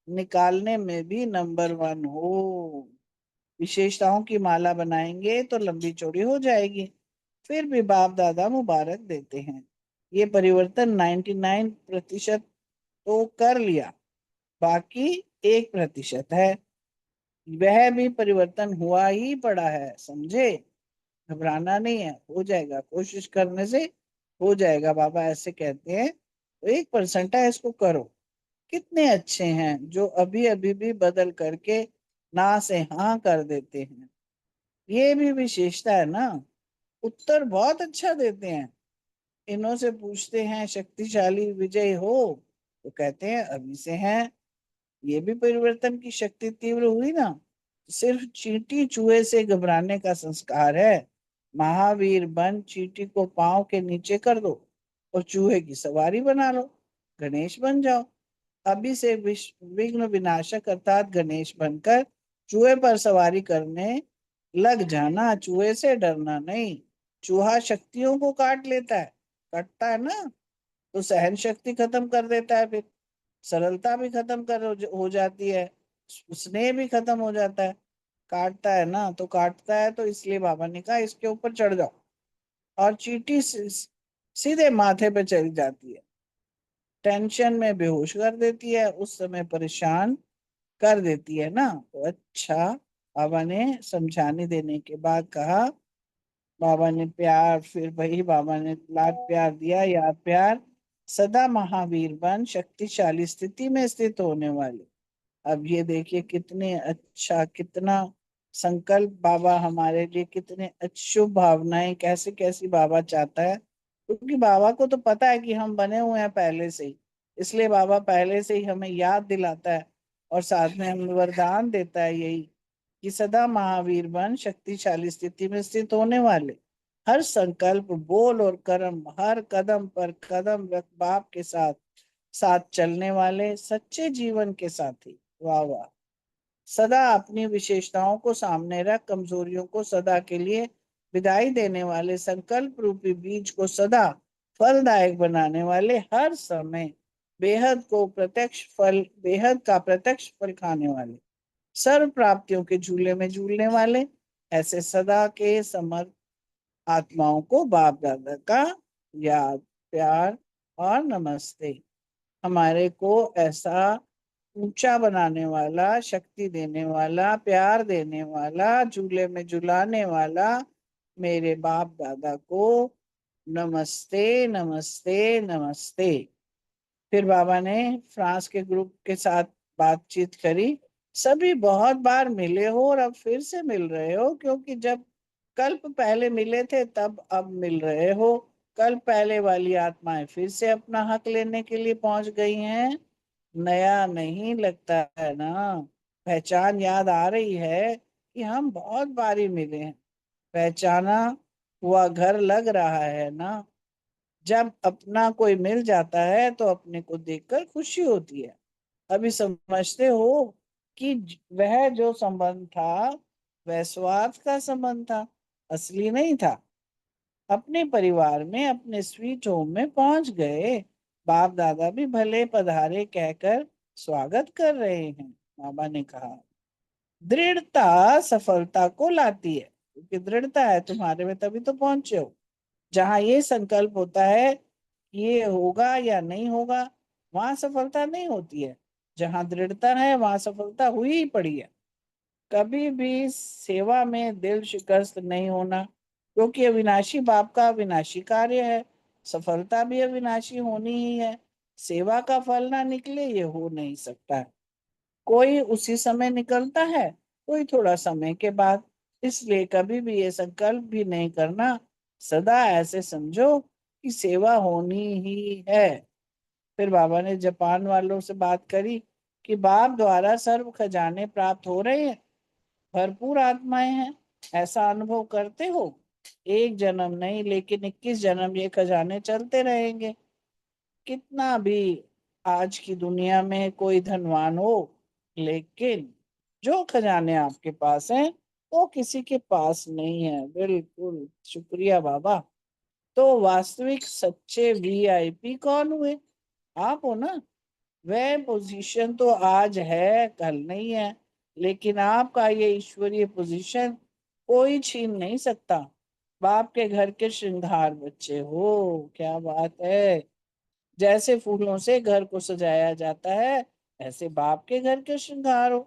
निकालने में भी नंबर वन हो। विशेषताओं की माला बनाएंगे तो लंबी चौड़ी हो जाएगी। फिर भी बाप दादा मुबारक देते हैं, ये परिवर्तन 99% तो कर लिया, बाकी 1% है, वह भी परिवर्तन हुआ ही पड़ा है। समझे? घबराना नहीं है, हो जाएगा, कोशिश करने से हो जाएगा, बाबा ऐसे कहते हैं। तो 1% है, इसको करो। कितने अच्छे हैं जो अभी अभी भी बदल करके ना से हाँ कर देते हैं। ये भी विशेषता है ना। उत्तर बहुत अच्छा देते हैं। इन्हों से पूछते हैं शक्तिशाली विजय हो, तो कहते हैं अभी से हैं। ये भी परिवर्तन की शक्ति तीव्र हुई ना। सिर्फ चींटी चूहे से घबराने का संस्कार है। महावीर बन चींटी को पांव के नीचे कर दो और चूहे की सवारी बना लो, गणेश बन जाओ। अभी से विघ्न विनाशक अर्थात गणेश बनकर चूहे पर सवारी करने लग जाना। चूहे से डरना नहीं। चूहा शक्तियों को काट लेता है, कटता है ना, तो सहन शक्ति खत्म कर देता है। फिर सरलता भी खत्म कर हो जाती है, स्नेह भी खत्म हो जाता है। काटता है ना, तो काटता है, तो इसलिए बाबा ने कहा इसके ऊपर चढ़ जाओ। और चींटी सीधे माथे पे चली जाती है, टेंशन में बेहोश कर देती है, उस समय परेशान कर देती है ना। तो अच्छा, बाबा ने समझाने देने के बाद कहा, बाबा ने प्यार, फिर वही बाबा ने लाड प्यार दिया, याद प्यार। सदा महावीर बन शक्तिशाली स्थिति में स्थित होने वाले। अब ये देखिए कितने अच्छा, कितना संकल्प बाबा हमारे लिए, कितने शुभ भावनाएं, कैसी कैसी बाबा चाहता है। क्योंकि बाबा को तो पता है कि हम बने हुए हैं पहले से ही, इसलिए बाबा पहले से ही हमें याद दिलाता है और साथ में हमें वरदान देता है यही कि सदा महावीर बन शक्तिशाली स्थिति में स्थित होने वाले। हर संकल्प, बोल और कर्म, हर कदम पर कदम बाप के साथ साथ चलने वाले सच्चे जीवन के साथी। वाह वाह। सदा अपनी विशेषताओं को सामने रख कमजोरियों को सदा के लिए विदाई देने वाले, संकल्प रूपी बीज को सदा फलदायक बनाने वाले, हर समय बेहद का प्रत्यक्ष फल खाने वाले, सर्व प्राप्तियों के झूले में झूलने वाले, ऐसे सदा के समर्थ आत्माओं को बाप दादा का याद, प्यार और नमस्ते। हमारे को ऐसा ऊंचा बनाने वाला, शक्ति देने वाला, प्यार देने वाला, झूले में झुलाने वाला मेरे बाप दादा को नमस्ते नमस्ते नमस्ते। फिर बाबा ने फ्रांस के ग्रुप के साथ बातचीत करी। सभी बहुत बार मिले हो और अब फिर से मिल रहे हो, क्योंकि जब कल्प पहले मिले थे तब अब मिल रहे हो। कल्प पहले वाली आत्माएं फिर से अपना हक लेने के लिए पहुंच गई हैं। नया नहीं लगता है ना। पहचान याद आ रही है कि हम बहुत बारी मिले हैं। पहचाना हुआ घर लग रहा है ना। जब अपना कोई मिल जाता है तो अपने को देखकर खुशी होती है। अभी समझते हो कि वह जो संबंध था वह स्वार्थ का संबंध था, असली नहीं था। अपने परिवार में, अपने स्वीट होम में पहुंच गए। बाप दादा भी भले पधारे कहकर स्वागत कर रहे हैं। बाबा ने कहा दृढ़ता सफलता को लाती है, क्योंकि दृढ़ता है तुम्हारे में तभी तो पहुंचे हो। जहां ये संकल्प होता है कि ये होगा या नहीं होगा, वहां सफलता नहीं होती है। जहां दृढ़ता है वहां सफलता हुई ही पड़ी है। कभी भी सेवा में दिल शिकस्त नहीं होना, क्योंकि अविनाशी बाप का अविनाशी कार्य है। सफलता भी अविनाशी होनी ही है। सेवा का फल ना निकले ये हो नहीं सकता। कोई उसी समय निकलता है, कोई थोड़ा समय के बाद। इसलिए कभी भी ये संकल्प भी नहीं करना। सदा ऐसे समझो कि सेवा होनी ही है। फिर बाबा ने जापान वालों से बात करी कि बाप द्वारा सर्व खजाने प्राप्त हो रहे हैं, भरपूर आत्माएं हैं, ऐसा अनुभव करते हो। एक जन्म नहीं लेकिन 21 जन्म ये खजाने चलते रहेंगे। कितना भी आज की दुनिया में कोई धनवान हो, लेकिन जो खजाने आपके पास हैं वो किसी के पास नहीं है। बिल्कुल, शुक्रिया बाबा। तो वास्तविक सच्चे वीआईपी कौन हुए? आप हो ना। वह पोजीशन तो आज है, कल नहीं है, लेकिन आपका ये ईश्वरीय पोजीशन कोई छीन नहीं सकता। बाप के घर के श्रृंगार बच्चे हो, क्या बात है। जैसे फूलों से घर को सजाया जाता है, ऐसे बाप के घर के श्रृंगार हो।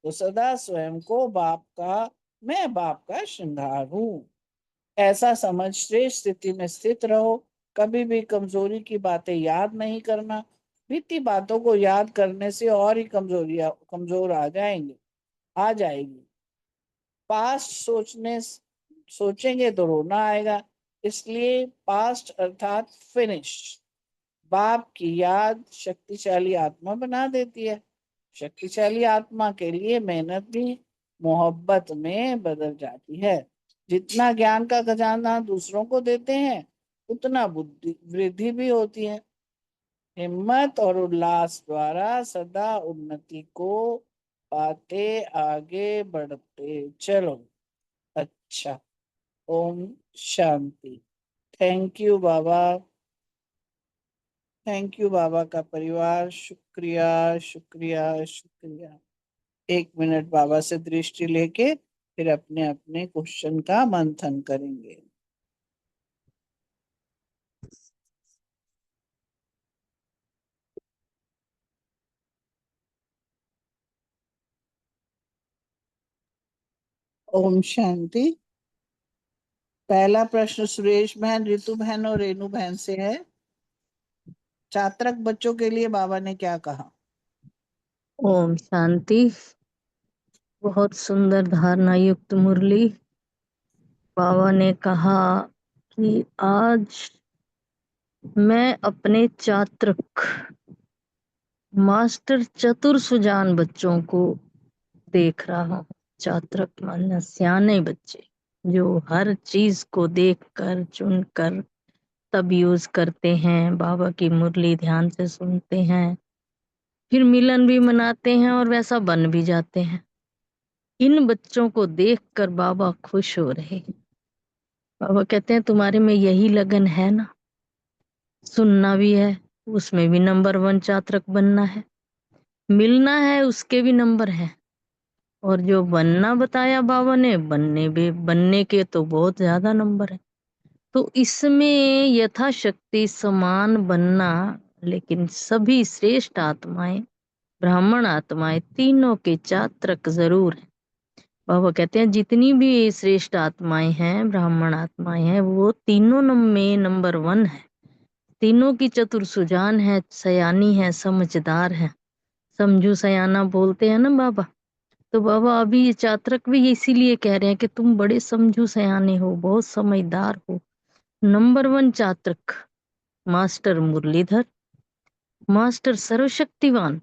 तो सदा स्वयं को बाप का, मैं बाप का श्रृंगार हूँ, ऐसा समझ श्रेष्ठ स्थिति में स्थित रहो। कभी भी कमजोरी की बातें याद नहीं करना। बीती बातों को याद करने से और ही कमजोर आ जाएगी। पास्ट सोचेंगे तो रोना आएगा। इसलिए पास्ट अर्थात फिनिश बाप की याद शक्तिशाली आत्मा बना देती है। शक्तिशाली आत्मा के लिए मेहनत भी मोहब्बत में बदल जाती है। जितना ज्ञान का खजाना दूसरों को देते हैं, उतना बुद्धि वृद्धि भी होती है। हिम्मत और उल्लास द्वारा सदा उन्नति को पाते आगे बढ़ते चलो। अच्छा, ओम शांति। Thank you Baba. Thank you Baba का परिवार। शुक्रिया शुक्रिया शुक्रिया। 1 मिनट बाबा से दृष्टि लेके फिर अपने अपने क्वेश्चन का मंथन करेंगे। ओम शांति। पहला प्रश्न सुरेश बहन, रितु बहन और रेणु बहन से है। छात्रक बच्चों के लिए बाबा ने क्या कहा? ओम शांति। बहुत सुंदर धारणा युक्त मुरली। बाबा ने कहा कि आज मैं अपने चात्रक मास्टर चतुर सुजान बच्चों को देख रहा हूँ। चात्रक माने सियाने बच्चे जो हर चीज को देखकर चुनकर तब यूज करते हैं, बाबा की मुरली ध्यान से सुनते हैं, फिर मिलन भी मनाते हैं और वैसा बन भी जाते हैं। इन बच्चों को देखकर बाबा खुश हो रहे। बाबा कहते हैं तुम्हारे में यही लगन है ना, सुनना भी है, उसमें भी नंबर 1 चात्रक बनना है, मिलना है उसके भी नंबर है, और जो बनना बताया बाबा ने बनने के तो बहुत ज्यादा नंबर है। तो इसमें यथाशक्ति समान बनना, लेकिन सभी श्रेष्ठ आत्माएं ब्राह्मण आत्माएं तीनों के चात्रक जरूर है। बाबा कहते हैं जितनी भी श्रेष्ठ आत्माएं हैं, ब्राह्मण आत्माएं हैं, वो तीनों में नंबर 1 है। तीनों की चतुर सुजान है, सयानी है, समझदार है। समझू सयाना बोलते हैं ना बाबा, तो बाबा अभी ये चात्रक भी इसीलिए कह रहे हैं कि तुम बड़े समझू सयाने हो, बहुत समझदार हो। नंबर 1 चात्रक मास्टर मुरलीधर, मास्टर सर्वशक्तिवान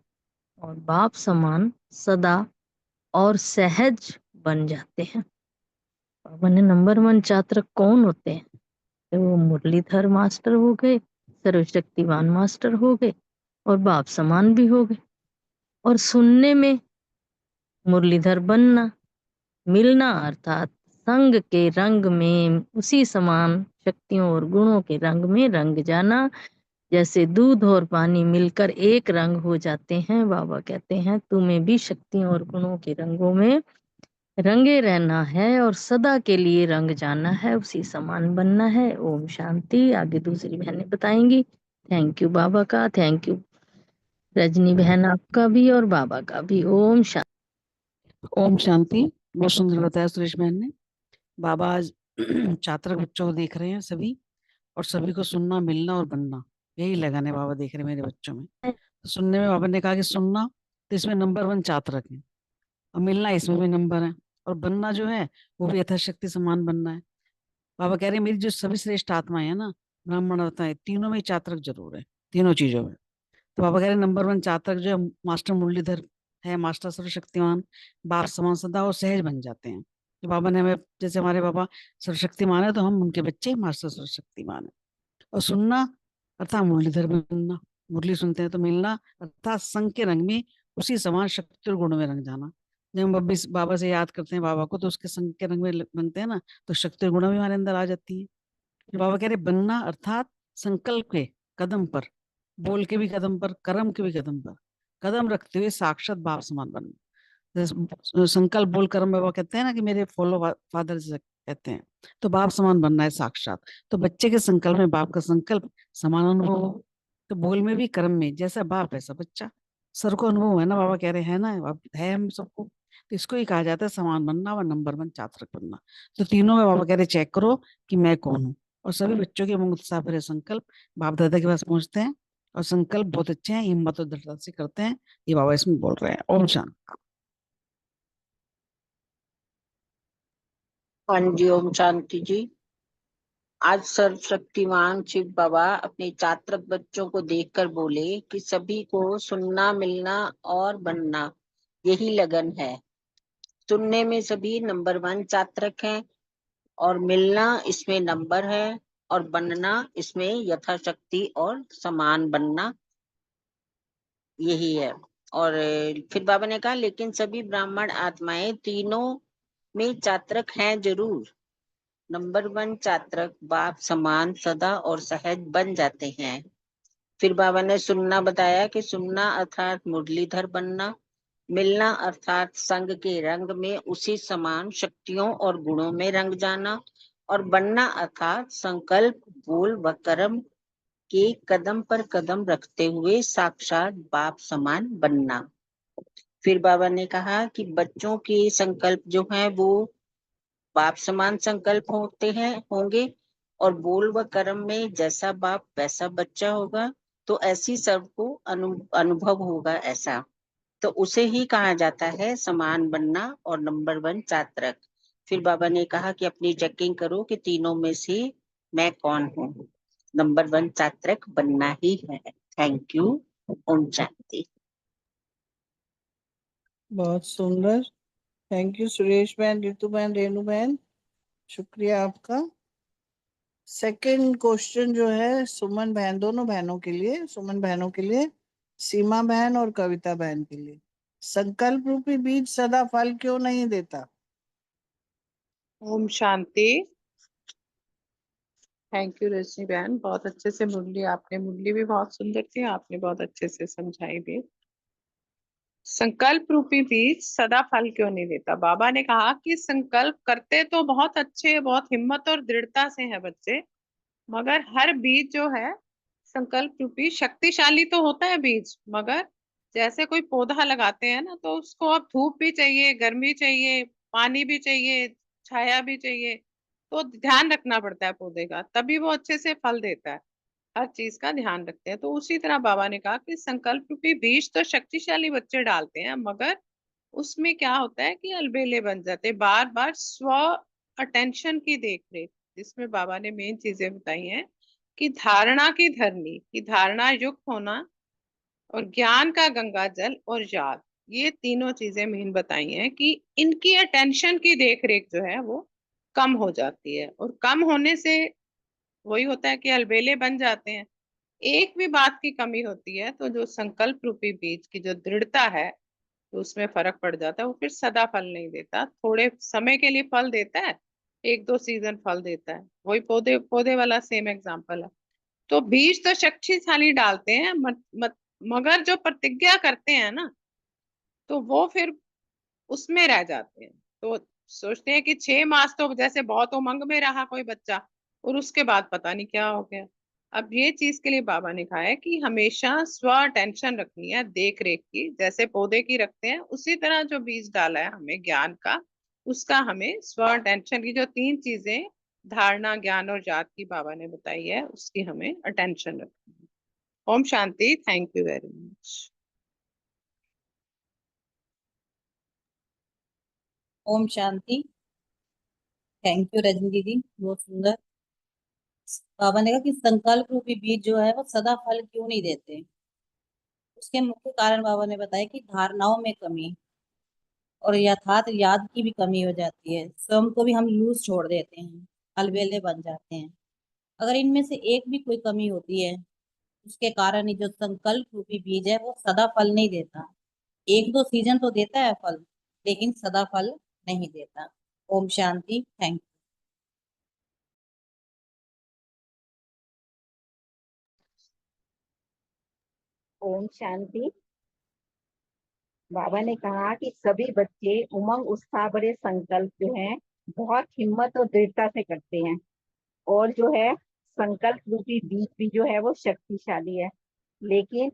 और बाप समान सदा और सहज बन जाते हैं। बाबा ने नंबर 1 चात्रक कौन होते हैं? तो वो मुरलीधर मास्टर हो गए, सर्वशक्तिवान मास्टर हो गए और बाप समान भी हो गए। और सुनने में मुरलीधर बनना, मिलना अर्थात संग के रंग में उसी समान शक्तियों और गुणों के रंग में रंग जाना। जैसे दूध और पानी मिलकर एक रंग हो जाते हैं, बाबा कहते हैं तुम्हें भी शक्तियों और गुणों के रंगों में रंगे रहना है और सदा के लिए रंग जाना है, उसी समान बनना है। ओम शांति। आगे दूसरी बहनें बताएंगी। थैंक यू बाबा का, थैंक यू रजनी बहन आपका भी और बाबा का भी। ओम शांति। ओम शांति। बहुत सुंदर बताया सुरेश बहन ने। बाबा आज छात्र बच्चों को देख रहे हैं सभी, और सभी को सुनना, मिलना और बनना, यही लगन है बाबा देख रहे हैं मेरे बच्चों में। तो सुनने में बाबा ने कहा कि सुनना तो इसमें नंबर 1 चात्रक है, और मिलना इसमें भी नंबर है, और बनना जो है वो भी यथाशक्ति समान बनना है। बाबा कह रहे हैं मेरी जो सभी श्रेष्ठ आत्माएं है ना, ब्राह्मण आत्माएं, तीनों में ही चात्रक जरूर है, तीनों चीजों में। तो बाबा कह रहे हैं नंबर 1 चात्रक जो है मास्टर मुरलीधर है, मास्टर सर्वशक्तिमान, बाप समान सदा और सहज बन जाते हैं। तो बाबा ने हमें, जैसे हमारे बाबा सर्वशक्तिमान है तो हम उनके बच्चे मास्टर सर्वशक्तिमान है। और सुनना अर्थात मुरलीधर बनना, मुरली सुनते हैं तो मिलना अर्थात संग के रंग में उसी समान शक्ति और गुणों में रंग जाना। जब हम बाबा से याद करते हैं बाबा को, तो उसके संग के रंग में रंगते हैं ना, तो शक्ति और गुण भी हमारे अंदर आ जाती है। तो बाबा कह रहे बनना अर्थात संकल्प के कदम पर, बोल के भी कदम पर, कर्म के भी कदम पर कदम रखते हुए साक्षात बाप समान बनना। संकल्प बोल कर्म, बाबा कहते हैं ना कि मेरे फॉलो फादर से कहते हैं, तो बाप समान बनना है साक्षात। तो बच्चे के संकल्प में बाप का संकल्प समान अनुभव हो, तो बोल में भी कर्म में जैसा बाप वैसा बच्चा। सर को अनुभव है ना, बाबा कह रहे हैं ना, अब है हम सबको, तो इसको ही कहा जाता है समान बनना व नंबर 1 चात्रक बनना। तो तीनों में बाबा कह रहे चेक करो कि मैं कौन हूँ। और सभी बच्चों के मुंह उत्साह भरे संकल्प बाप दादा के पास पहुंचते हैं और संकल्प बहुत अच्छे हैं, हिम्मत और दृढ़ता से करते हैं। ये बाबा इसमें बोल रहे हैं। ओम शांति। हाँ जी, ओम शांति जी। आज सर्वशक्तिमान शिव बाबा अपने चात्रक बच्चों को देखकर बोले कि सभी को सुनना, मिलना और बनना, यही लगन है। सुनने में सभी नंबर 1 चात्रक हैं और मिलना इसमें नंबर है और बनना इसमें यथाशक्ति और समान बनना, यही है। और फिर बाबा ने कहा लेकिन सभी ब्राह्मण आत्माएं तीनों में चात्रक हैं जरूर। नंबर 1 चात्रक बाप समान, सदा और सहज बन जाते हैं। फिर बाबा ने सुनना बताया कि सुनना अर्थात मुरलीधर बनना, मिलना अर्थात संग के रंग में उसी समान शक्तियों और गुणों में रंग जाना, और बनना अर्थात संकल्प, बोल व कर्म के कदम पर कदम रखते हुए साक्षात बाप समान बनना। फिर बाबा ने कहा कि बच्चों के संकल्प जो हैं वो बाप समान संकल्प होंगे और बोल व कर्म में जैसा बाप वैसा बच्चा होगा, तो ऐसी सबको अनुभव होगा ऐसा, तो उसे ही कहा जाता है समान बनना और नंबर 1 चात्रक। फिर बाबा ने कहा कि अपनी चेकिंग करो कि तीनों में से मैं कौन हूँ। नंबर 1 चात्रक बनना ही है। Thank you. ओम शांति। बहुत सुंदर। थैंक यू सुरेश बहन, रितु बहन, रेणु बहन, शुक्रिया आपका। सेकंड क्वेश्चन जो है सुमन बहन, दोनों बहनों के लिए, सुमन बहनों के लिए, सीमा बहन और कविता बहन के लिए। संकल्प रूपी बीज सदा फल क्यों नहीं देता? ओम शांति। थैंक यू रजनी बहन, बहुत अच्छे से मुरली भी बहुत सुंदर थी, आपने बहुत अच्छे से समझाई भी। संकल्प रूपी बीज सदा फल क्यों नहीं देता? बाबा ने कहा कि संकल्प करते तो बहुत अच्छे, बहुत हिम्मत और दृढ़ता से है बच्चे, मगर हर बीज जो है संकल्प रूपी शक्तिशाली तो होता है बीज, मगर जैसे कोई पौधा लगाते हैं ना, तो उसको अब धूप भी चाहिए, गर्मी चाहिए, पानी भी चाहिए, छाया भी चाहिए, तो ध्यान रखना पड़ता है पौधे का, तभी वो अच्छे से फल देता है। हर चीज का ध्यान रखते हैं। तो उसी तरह बाबा ने कहा कि संकल्प रूपी बीज तो शक्तिशाली बच्चे डालते हैं, मगर उसमें क्या होता है कि अलबेले बन जाते हैं, बार बार स्व अटेंशन की देख रेख, जिसमें बाबा ने मेन चीजें बताई हैं कि धारणा की धरनी, की धारणा युक्त होना, और ज्ञान का गंगा जल और याद, ये तीनों चीजें मेन बताई हैं कि इनकी अटेंशन की देख रेख जो है वो कम हो जाती है, और कम होने से वही होता है कि अलबेले बन जाते हैं। एक भी बात की कमी होती है तो जो संकल्प रूपी बीज की जो दृढ़ता है, तो उसमें फर्क पड़ जाता है। वो फिर सदा फल नहीं देता, थोड़े समय के लिए फल देता है, 1-2 सीजन फल देता है। वही पौधे पौधे वाला सेम एग्जांपल है। तो बीज तो शक्तिशाली डालते हैं, मगर जो प्रतिज्ञा करते हैं ना, तो वो फिर उसमें रह जाते हैं। तो सोचते हैं कि 6 मास तो जैसे बहुत उमंग में रहा कोई बच्चा, और उसके बाद पता नहीं क्या हो गया। अब ये चीज के लिए बाबा ने कहा है कि हमेशा स्व टेंशन रखनी है, देख रेख की, जैसे पौधे की रखते हैं, उसी तरह जो बीज डाला है हमें ज्ञान का, उसका हमें स्व टेंशन की जो 3 चीजें धारणा, ज्ञान और याद की बाबा ने बताई है, उसकी हमें अटेंशन रखनी है। ओम शांति। Thank you very much. ओम शांति। थैंक यू रजनी दीदी, बहुत सुंदर। बाबा ने कहा कि संकल्प रूपी बीज जो है वो सदा फल क्यों नहीं देते। उसके मुख्य कारण बाबा ने बताया कि धारणाओं में कमी और यथार्थ याद की भी कमी हो जाती है। स्वयं को भी हम लूज छोड़ देते हैं, अलबेले बन जाते हैं। अगर इनमें से एक भी कोई कमी होती है, उसके कारण ही जो संकल्प रूपी बीज है वो सदा फल नहीं देता। 1-2 सीजन तो देता है फल, लेकिन सदा फल नहीं देता। ओम शांति। थैंक ओम शांति। बाबा ने कहा कि सभी बच्चे उमंग उत्साह भरे संकल्प जो है बहुत हिम्मत और दृढ़ता से करते हैं, और जो है संकल्प रूपी बीज भी जो है वो शक्तिशाली है, लेकिन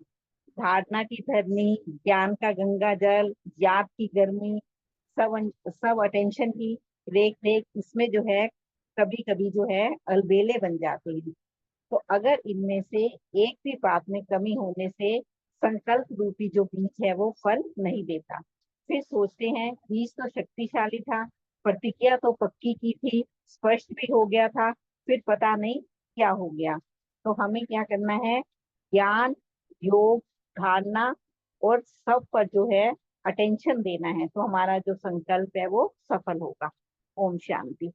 धारणा की धरनी, ज्ञान का गंगा जल, याद की गर्मी, सब सब अटेंशन की रेख रेख, इसमें जो है कभी कभी जो है अलबेले बन जाते हैं। तो अगर इनमें से एक भी बात में कमी होने से संकल्प रूपी जो बीज है वो फल नहीं देता। फिर सोचते हैं बीज तो शक्तिशाली था, प्रतिज्ञा तो पक्की की थी, स्पष्ट भी हो गया था, फिर पता नहीं क्या हो गया। तो हमें क्या करना है, ज्ञान, योग, धारणा और सब पर जो है अटेंशन देना है, तो हमारा जो संकल्प है वो सफल होगा। ओम शांति।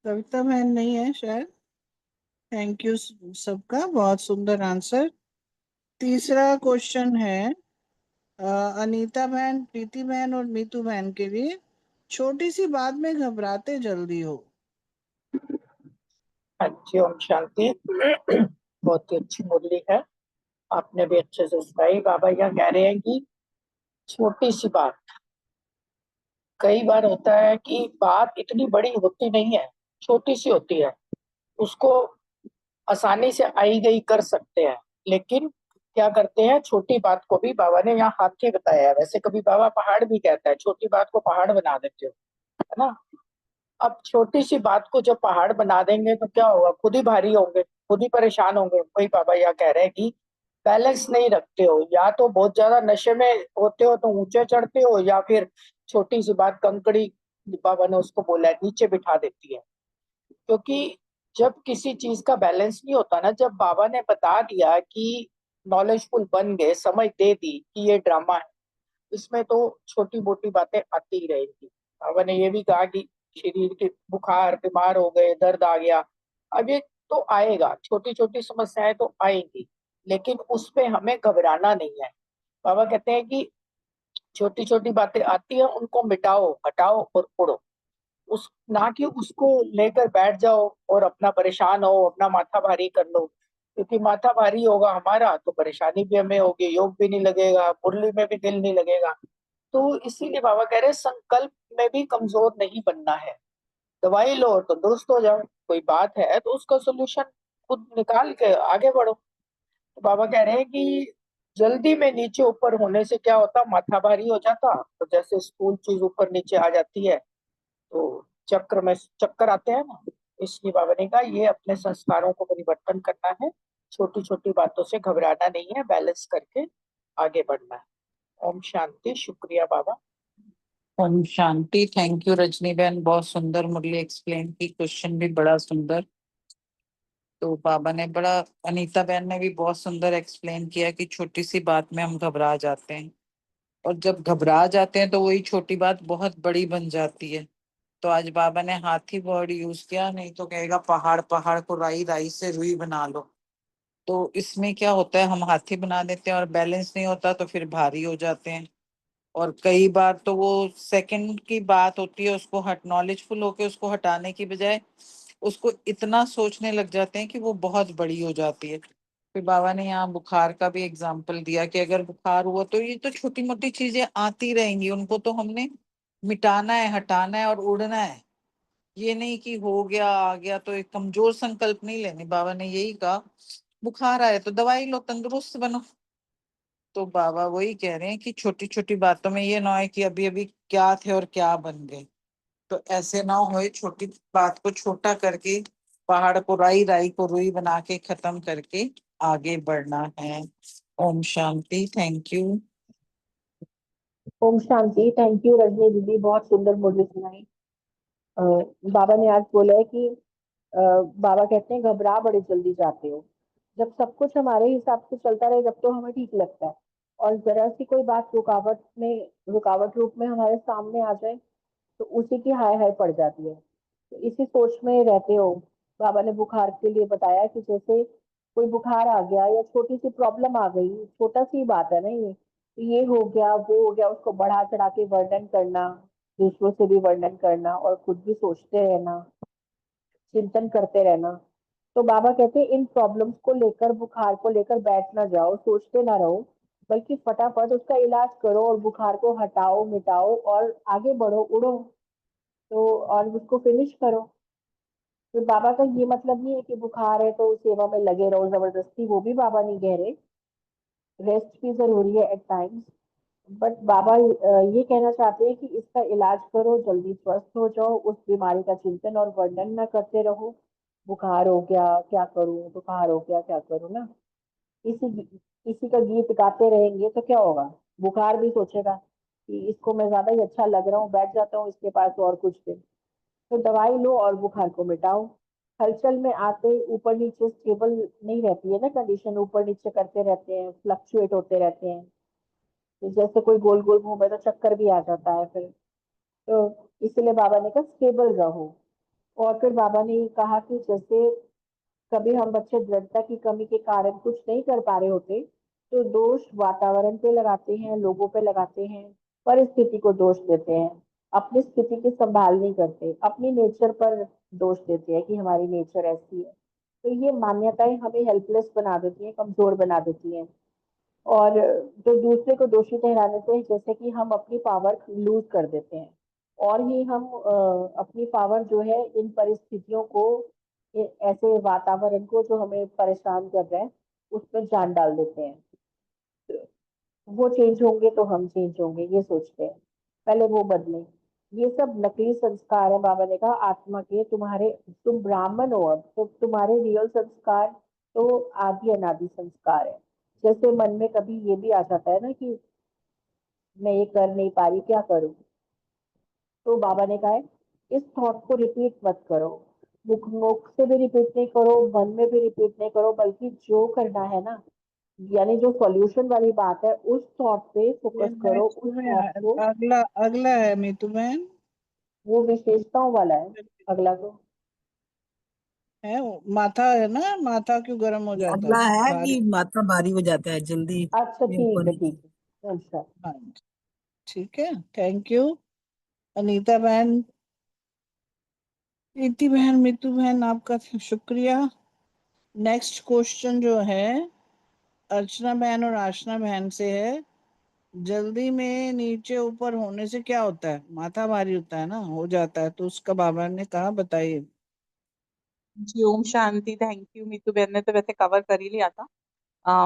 कविता बहन नहीं है शायद। थैंक यू सबका, बहुत सुंदर आंसर। तीसरा क्वेश्चन है अनीता बहन, प्रीति बहन और मीतू बहन के लिए। छोटी सी बात में घबराते जल्दी हो। हाँ जी, ओम शांति। बहुत ही अच्छी मुरली है, आपने भी अच्छे से सुनाई। बाबा यह कह रहे हैं कि छोटी सी बात, कई बार होता है कि बात इतनी बड़ी होती नहीं है, छोटी सी होती है, उसको आसानी से आई गई कर सकते हैं। लेकिन क्या करते हैं, छोटी बात को भी बाबा ने यहाँ हाथी बताया है। वैसे कभी बाबा पहाड़ भी कहता है, छोटी बात को पहाड़ बना देते हो, है ना। अब छोटी सी बात को जब पहाड़ बना देंगे तो क्या होगा, खुद ही भारी होंगे, खुद ही परेशान होंगे। वही बाबा यह कह रहे हैं कि बैलेंस नहीं रखते हो, या तो बहुत ज्यादा नशे में होते हो तो ऊंचे चढ़ते हो, या फिर छोटी सी बात कंकड़ी, बाबा ने उसको बोला है, नीचे बिठा देती है। क्योंकि जब किसी चीज का बैलेंस नहीं होता ना, जब बाबा ने बता दिया कि नॉलेजफुल बन गए, समझ दे दी कि ये ड्रामा है, इसमें तो छोटी मोटी बातें आती ही रहेंगी। बाबा ने ये भी कहा कि शरीर के बुखार, बीमार हो गए, दर्द आ गया, अब ये तो आएगा, छोटी छोटी समस्याएं तो आएंगी, लेकिन उस पे हमें घबराना नहीं है। बाबा कहते हैं कि छोटी छोटी बातें आती हैं, उनको मिटाओ, हटाओ और उड़ो। उस ना कि उसको लेकर बैठ जाओ और अपना परेशान हो, अपना माथा भारी कर लो। क्योंकि माथा भारी होगा हमारा तो परेशानी भी हमें होगी, योग भी नहीं लगेगा, मुरली में भी दिल नहीं लगेगा। तो इसीलिए बाबा कह रहे हैं संकल्प में भी कमजोर नहीं बनना है। दवाई लो तो दुरुस्त हो जाओ, कोई बात है तो उसका सोल्यूशन खुद निकाल के आगे बढ़ो। तो बाबा कह रहे हैं कि जल्दी में नीचे ऊपर होने से क्या होता, माथा भारी हो जाता, तो जैसे स्टूल चीज ऊपर नीचे आ जाती है तो चक्र में चक्कर आते हैं ना। इसलिए बाबा ने कहा ये अपने संस्कारों को परिवर्तन करना है, छोटी छोटी बातों से घबराना नहीं है, बैलेंस करके आगे बढ़ना है। ओम शांति। शुक्रिया बाबा। ओम शांति। थैंक यू रजनी बहन, बहुत सुंदर मुरली एक्सप्लेन की, क्वेश्चन भी बड़ा सुंदर। तो बाबा ने बड़ा, अनीता बहन ने भी बहुत सुंदर एक्सप्लेन किया कि छोटी सी बात में हम घबरा जाते हैं, और जब घबरा जाते हैं तो वही छोटी बात बहुत बड़ी बन जाती है। तो आज बाबा ने हाथी वर्ड यूज किया, नहीं तो कहेगा पहाड़, पहाड़ को राई, राई से रुई बना लो। तो इसमें क्या होता है, हम हाथी बना देते हैं और बैलेंस नहीं होता तो फिर भारी हो जाते हैं। और कई बार तो वो सेकंड की बात होती है, उसको नॉलेजफुल होके उसको हटाने की बजाय उसको इतना सोचने लग जाते हैं कि वो बहुत बड़ी हो जाती है। फिर बाबा ने यहाँ बुखार का भी एग्जाम्पल दिया कि अगर बुखार हुआ तो ये तो छोटी मोटी चीजें आती रहेंगी, उनको तो हमने मिटाना है, हटाना है और उड़ना है। ये नहीं कि हो गया आ गया तो एक कमजोर संकल्प नहीं लेने। बाबा ने यही कहा, बुखार आए तो दवाई लो, तंदुरुस्त बनो। तो बाबा वही कह रहे हैं कि छोटी छोटी बातों में ये ना हो कि अभी अभी क्या थे और क्या बन गए। तो ऐसे ना होए, छोटी बात को छोटा करके, पहाड़ को राई, राई को रुई बना के खत्म करके आगे बढ़ना है। ओम शांति। Thank you. ओम शांति। थैंक यू रजनी दीदी, बहुत सुंदर मुरली सुनाई। अ, बाबा ने आज बोला है कि बाबा कहते हैं घबरा बड़े जल्दी जाते हो। जब सब कुछ हमारे हिसाब से चलता रहे जब तो हमें ठीक लगता है, और जरा सी कोई बात रुकावट रूप में हमारे सामने आ जाए तो उसी की हाय हाय पड़ जाती है। तो इसी सोच में रहते हो। बाबा ने बुखार के लिए बताया कि जैसे कोई बुखार आ गया या छोटी सी प्रॉब्लम आ गई, छोटा सी बात है ना ये, तो ये हो गया वो हो गया, उसको बढ़ा चढ़ा के वर्णन करना, दूसरों से भी वर्णन करना और खुद भी सोचते रहना, चिंतन करते रहना। तो बाबा कहते हैं इन प्रॉब्लम्स को लेकर, बुखार को लेकर बैठ ना जाओ, सोचते ना रहो, बल्कि फटाफट उसका इलाज करो और बुखार को हटाओ, मिटाओ और आगे बढ़ो, उड़ो। तो और उसको फिनिश करो। तो बाबा का ये मतलब नहीं है कि बुखार है तो सेवा में लगे रहो जबरदस्ती, वो भी बाबा नहीं कह रहे। रेस्ट भी जरूरी है एट टाइम्स। बट बाबा ये कहना चाहते हैं कि इसका इलाज करो, जल्दी स्वस्थ हो जाओ, उस बीमारी का चिंतन और वर्णन न करते रहो। बुखार हो गया क्या करूं, बुखार हो गया क्या करूं ना, इसी इसी का गीत गाते रहेंगे तो क्या होगा। बुखार भी सोचेगा कि इसको मैं ज्यादा ही अच्छा लग रहा हूँ, बैठ जाता हूँ इसके पास और कुछ दिन। तो दवाई लो और बुखार को मिटाओ। हलचल में आते ऊपर नीचे स्टेबल नहीं रहती है ना कंडीशन, ऊपर नीचे करते रहते हैं, फ्लक्चुएट होते रहते हैं। तो जैसे कोई गोल गोल घूमे तो चक्कर भी आ जाता है फिर। तो इसीलिए बाबा ने कहा स्टेबल रहो। और फिर बाबा ने कहा कि जैसे कभी हम बच्चे दृढ़ता की कमी के कारण कुछ नहीं कर पा रहे होते तो दोष वातावरण पे लगाते हैं, लोगों पे लगाते हैं, परिस्थिति को दोष देते हैं, अपनी स्थिति की संभाल नहीं करते, अपनी नेचर पर दोष देते हैं कि हमारी नेचर ऐसी है। तो ये मान्यताएं हमें हेल्पलेस बना देती हैं, कमजोर बना देती हैं। और जो दूसरे को दोषी ठहराने से जैसे कि हम अपनी पावर लूज कर देते हैं, और ही हम अपनी पावर जो है इन परिस्थितियों को, ऐसे वातावरण को जो हमें परेशान कर रहा है उसमें जान डाल देते हैं। वो चेंज होंगे तो हम चेंज होंगे ये सोचते हैं, पहले वो बदले। ये सब नकली संस्कार है। बाबा ने कहा आत्मा के तुम्हारे, तुम ब्राह्मण हो अब तो तुम्हारे रियल संस्कार तो आदि अनादि संस्कार है। जैसे मन में कभी ये भी आ जाता है ना कि मैं ये कर नहीं पा रही, क्या करूं। तो बाबा ने कहा है इस थॉट को रिपीट मत करो, मुख मुख से भी रिपीट नहीं करो, मन में भी रिपीट नहीं करो, बल्कि जो करना है ना, यानी जो सॉल्यूशन वाली बात है उस थॉट पे ये फोकस करो, नेक्स्ट उस में थॉट को। अगला अगला है मीतू बहन। वो विशेषताओं वाला है अगला तो। है वो माथा है ना, माथा क्यों गर्म हो ये जाता अगला है है भारी। कि माथा भारी हो जाता है जल्दी अच्छा में ऊपर ठीक है नीचे। ठीक है अच्छा। हाँ ठीक है, थैंक यू अनीता बहन, प्रीति बहन, मीतू बहन, आपका शुक्रिया। नेक्स्ट क्वेश्चन जो है अर्चना बहन और आशना बहन से है। जल्दी में नीचे ऊपर होने से क्या होता है? माथा भारी होता है ना, हो जाता है, तो उसका बाबा ने कहा बताइए। जी ओम शांति। Thank you. मीतू बहन ने तो वैसे कवर कर ही लिया था।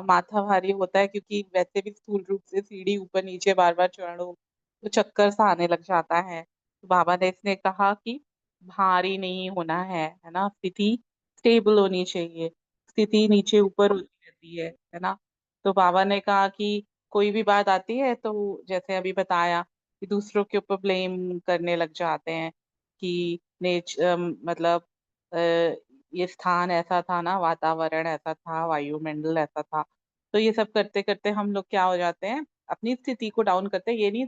माथा भारी होता है क्योंकि वैसे भी स्थूल रूप से सीढ़ी ऊपर नीचे बार बार चढ़ो तो चक्कर सा आने लग जाता है। तो बाबा ने इसने कहा कि भारी नहीं होना है ना, स्थिति स्टेबल होनी चाहिए, स्थिति नीचे ऊपर होती रहती है ना। तो बाबा ने कहा कि कोई भी बात आती है तो जैसे अभी बताया कि दूसरों के ऊपर ब्लेम करने लग जाते हैं कि मतलब अ, ये स्थान ऐसा था ना, वातावरण ऐसा था, वायुमंडल ऐसा था। तो ये सब करते करते हम लोग क्या हो जाते हैं, अपनी स्थिति को डाउन करते हैं। ये नहीं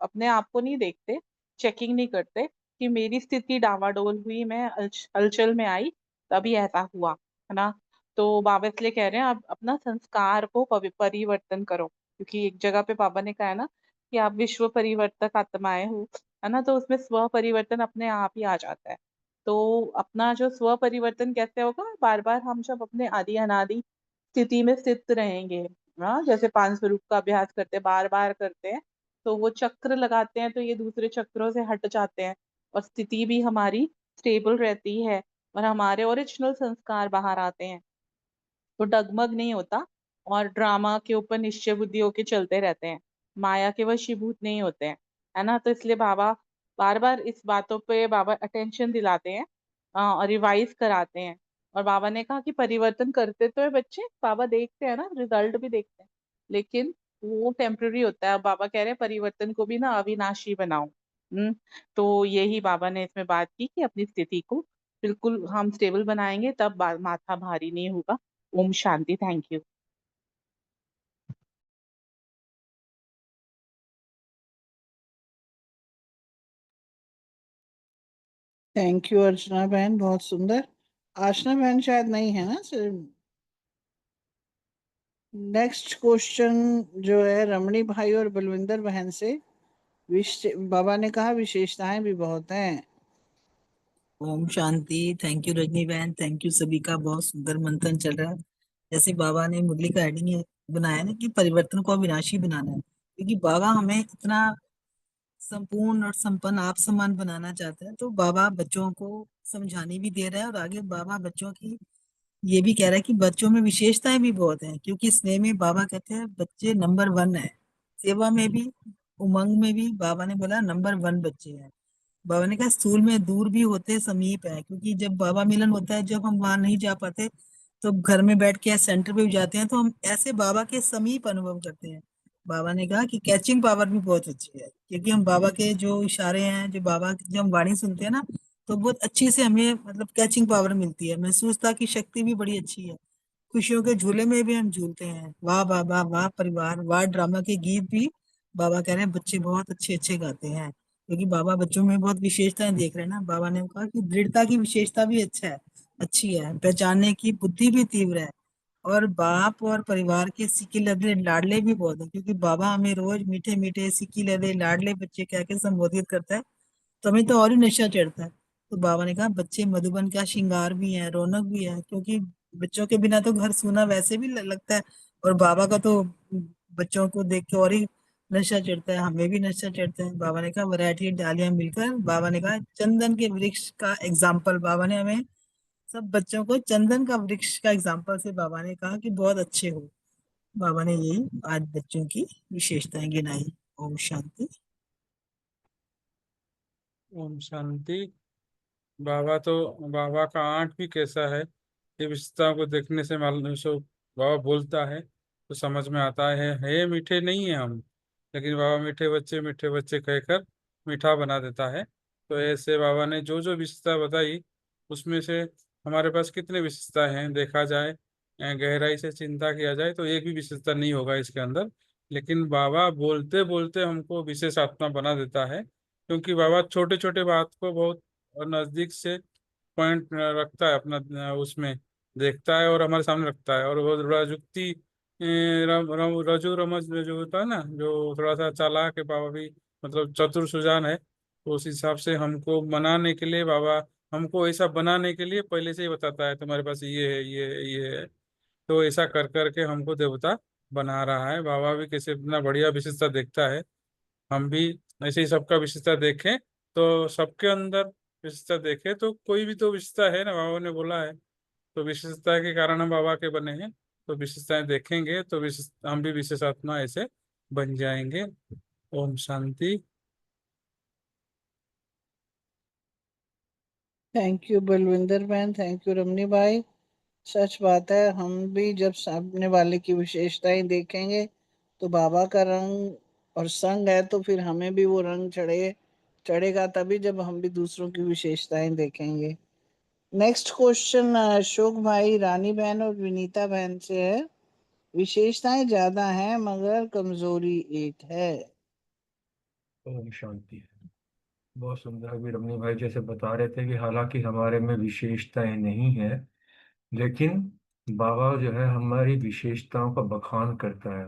अपने आप को नहीं देखते, चेकिंग नहीं करते कि मेरी स्थिति डावाडोल हुई, मैं हलचल में आई तभी ऐसा हुआ, है ना। तो बाबा इसलिए कह रहे हैं आप अपना संस्कार को परिवर्तन करो, क्योंकि एक जगह पे बाबा ने कहा है ना कि आप विश्व परिवर्तक आत्माएं हो, है ना। तो उसमें स्व परिवर्तन अपने आप ही आ जाता है। तो अपना जो स्व परिवर्तन कैसे होगा, बार बार हम जब अपने आदि अनादि स्थिति में स्थित रहेंगे, हाँ, जैसे 5 स्वरूप का अभ्यास करते हैं, बार बार करते हैं, तो वो चक्र लगाते हैं तो ये दूसरे चक्रों से हट जाते हैं और स्थिति भी हमारी स्टेबल रहती है और हमारे ओरिजिनल संस्कार बाहर आते हैं। तो डगमग नहीं होता और ड्रामा के ऊपर निश्चय बुद्धि होके चलते रहते हैं, माया के वशीभूत नहीं होते हैं, है ना। तो इसलिए बाबा बार बार इस बातों पे बाबा अटेंशन दिलाते हैं और रिवाइज कराते हैं। और बाबा ने कहा कि परिवर्तन करते तो है बच्चे, बाबा देखते हैं ना, रिजल्ट भी देखते हैं, लेकिन वो टेम्पररी होता है। अब बाबा कह रहे हैं परिवर्तन को भी ना अविनाशी बनाओ। तो यही बाबा ने इसमें बात की कि अपनी स्थिति को बिल्कुल हम स्टेबल बनाएंगे तब माथा भारी नहीं होगा। ओम शांति। Thank you. Thank you Archana बहन, बहुत सुंदर। आशना बहन शायद नहीं है ना सिर्फ। नेक्स्ट क्वेश्चन जो है रमणी भाई और बलविंदर बहन से। बाबा ने कहा विशेषताएं भी बहुत हैं। ओम शांति। थैंक यू रजनी बहन, थैंक यू सभी का, बहुत सुंदर मंथन चल रहा है। जैसे बाबा ने मुरली का हेडिंग बनाया ना कि परिवर्तन को अविनाशी बनाना है, क्योंकि बाबा हमें इतना संपूर्ण और संपन्न आप समान बनाना चाहता है। तो बाबा बच्चों को समझाने भी दे रहा है और आगे बाबा बच्चों की ये भी कह रहा है कि बच्चों में विशेषताएं भी बहुत हैं, क्योंकि स्नेह में बाबा कहते हैं बच्चे नंबर 1 है, सेवा में भी, उमंग में भी बाबा ने बोला नंबर 1 बच्चे हैं। बाबा ने कहा स्थूल में दूर भी होते समीप है, क्योंकि जब बाबा मिलन होता है, जब हम वहां नहीं जा पाते तो घर में बैठ के या सेंटर पे भी जाते हैं तो हम ऐसे बाबा के समीप अनुभव करते हैं। बाबा ने कहा कि कैचिंग पावर भी बहुत अच्छी है, क्योंकि हम बाबा के जो इशारे हैं, जो बाबा की जब हम वाणी सुनते हैं ना, तो बहुत अच्छी से हमें मतलब कैचिंग पावर मिलती है, महसूसता की शक्ति भी बड़ी अच्छी है। खुशियों के झूले में भी हम झूलते हैं। वाह बाबा, वाह परिवार, वाह ड्रामा के गीत भी बाबा कह रहे हैं बच्चे बहुत अच्छे अच्छे गाते हैं, क्योंकि बाबा बच्चों में बहुत विशेषताएं देख रहे हैं ना। बाबा ने कहा कि दृढ़ता की विशेषता भी अच्छी है, पहचानने की बुद्धि भी तीव्र है, और बाप और परिवार के सिक्के लदे लाडले भी बहुत है, क्योंकि बाबा हमें रोज मीठे मीठे सिक्के लदे लाडले बच्चे कह के संबोधित करता है, तो हमें तो और ही नशा चढ़ता है। तो बाबा ने कहा बच्चे मधुबन का श्रृंगार भी है, रौनक भी है, क्योंकि बच्चों के बिना तो घर सूना वैसे भी लगता है, और बाबा का तो बच्चों को देख के और ही नशा चढ़ता है, हमें भी नशा चढ़ता है। बाबा ने कहा वैरायटी डालियां मिलकर, बाबा ने कहा चंदन के वृक्ष का एग्जाम्पल, बाबा ने हमें सब बच्चों को चंदन का वृक्ष का एग्जाम्पल से बाबा ने कहा कि बहुत अच्छे हो। बाबा ने यही आज बच्चों की विशेषताएं गिनाई। ओम शांति। ओम शांति। बाबा का आंख भी कैसा है, ये विशेषताओं को देखने से मालूम सो बाबा बोलता है तो समझ में आता है मीठे नहीं है हम, लेकिन बाबा मीठे बच्चे कहकर मीठा बना देता है। तो ऐसे बाबा ने जो जो विशेषता बताई उसमें से हमारे पास कितने विशेषता हैं देखा जाए, गहराई से चिंता किया जाए तो एक भी विशेषता नहीं होगा इसके अंदर, लेकिन बाबा बोलते बोलते हमको विशेष आत्मा बना देता है, क्योंकि बाबा छोटे छोटे बात को बहुत नजदीक से पॉइंट रखता है अपना, उसमें देखता है और हमारे सामने रखता है, और वो थोड़ा युक्ति रजू रमज जो होता है ना, जो थोड़ा सा चालाक है बाबा भी, मतलब चतुर सुजान है, तो उस हिसाब से हमको मनाने के लिए बाबा, हमको ऐसा बनाने के लिए पहले से ही बताता है तुम्हारे पास ये है ये है, तो ऐसा कर करके हमको देवता बना रहा है। बाबा भी कैसे इतना बढ़िया विशेषता देखता है, हम भी ऐसे ही सबका विशेषता देखें, तो सबके अंदर विशेषता देखें तो कोई भी तो विशेषता है ना, बाबा ने बोला है, तो विशेषता के कारण हम बाबा के बने हैं, तो विशेषताएं देखेंगे तो हम भी विशेष आत्मा ऐसे बन जाएंगे। ओम शांति। थैंक यू बलविंदर बहन, थैंक यू रमनी भाई। सच बात है, हम भी जब सामने वाले की विशेषताएं देखेंगे तो बाबा का रंग और संग है, तो फिर हमें भी वो रंग चढ़ेगा तभी जब हम भी दूसरों की विशेषताएं देखेंगे। नेक्स्ट क्वेश्चन अशोक भाई, रानी बहन और विनीता बहन से है। विशेषताएं ज्यादा हैं मगर कमजोरी एक है। ओम शांति। बहुत सुंदर। अभी रमनी भाई जैसे बता रहे थे कि हालांकि हमारे में विशेषताएं नहीं है, लेकिन बाबा जो है हमारी विशेषताओं का बखान करता है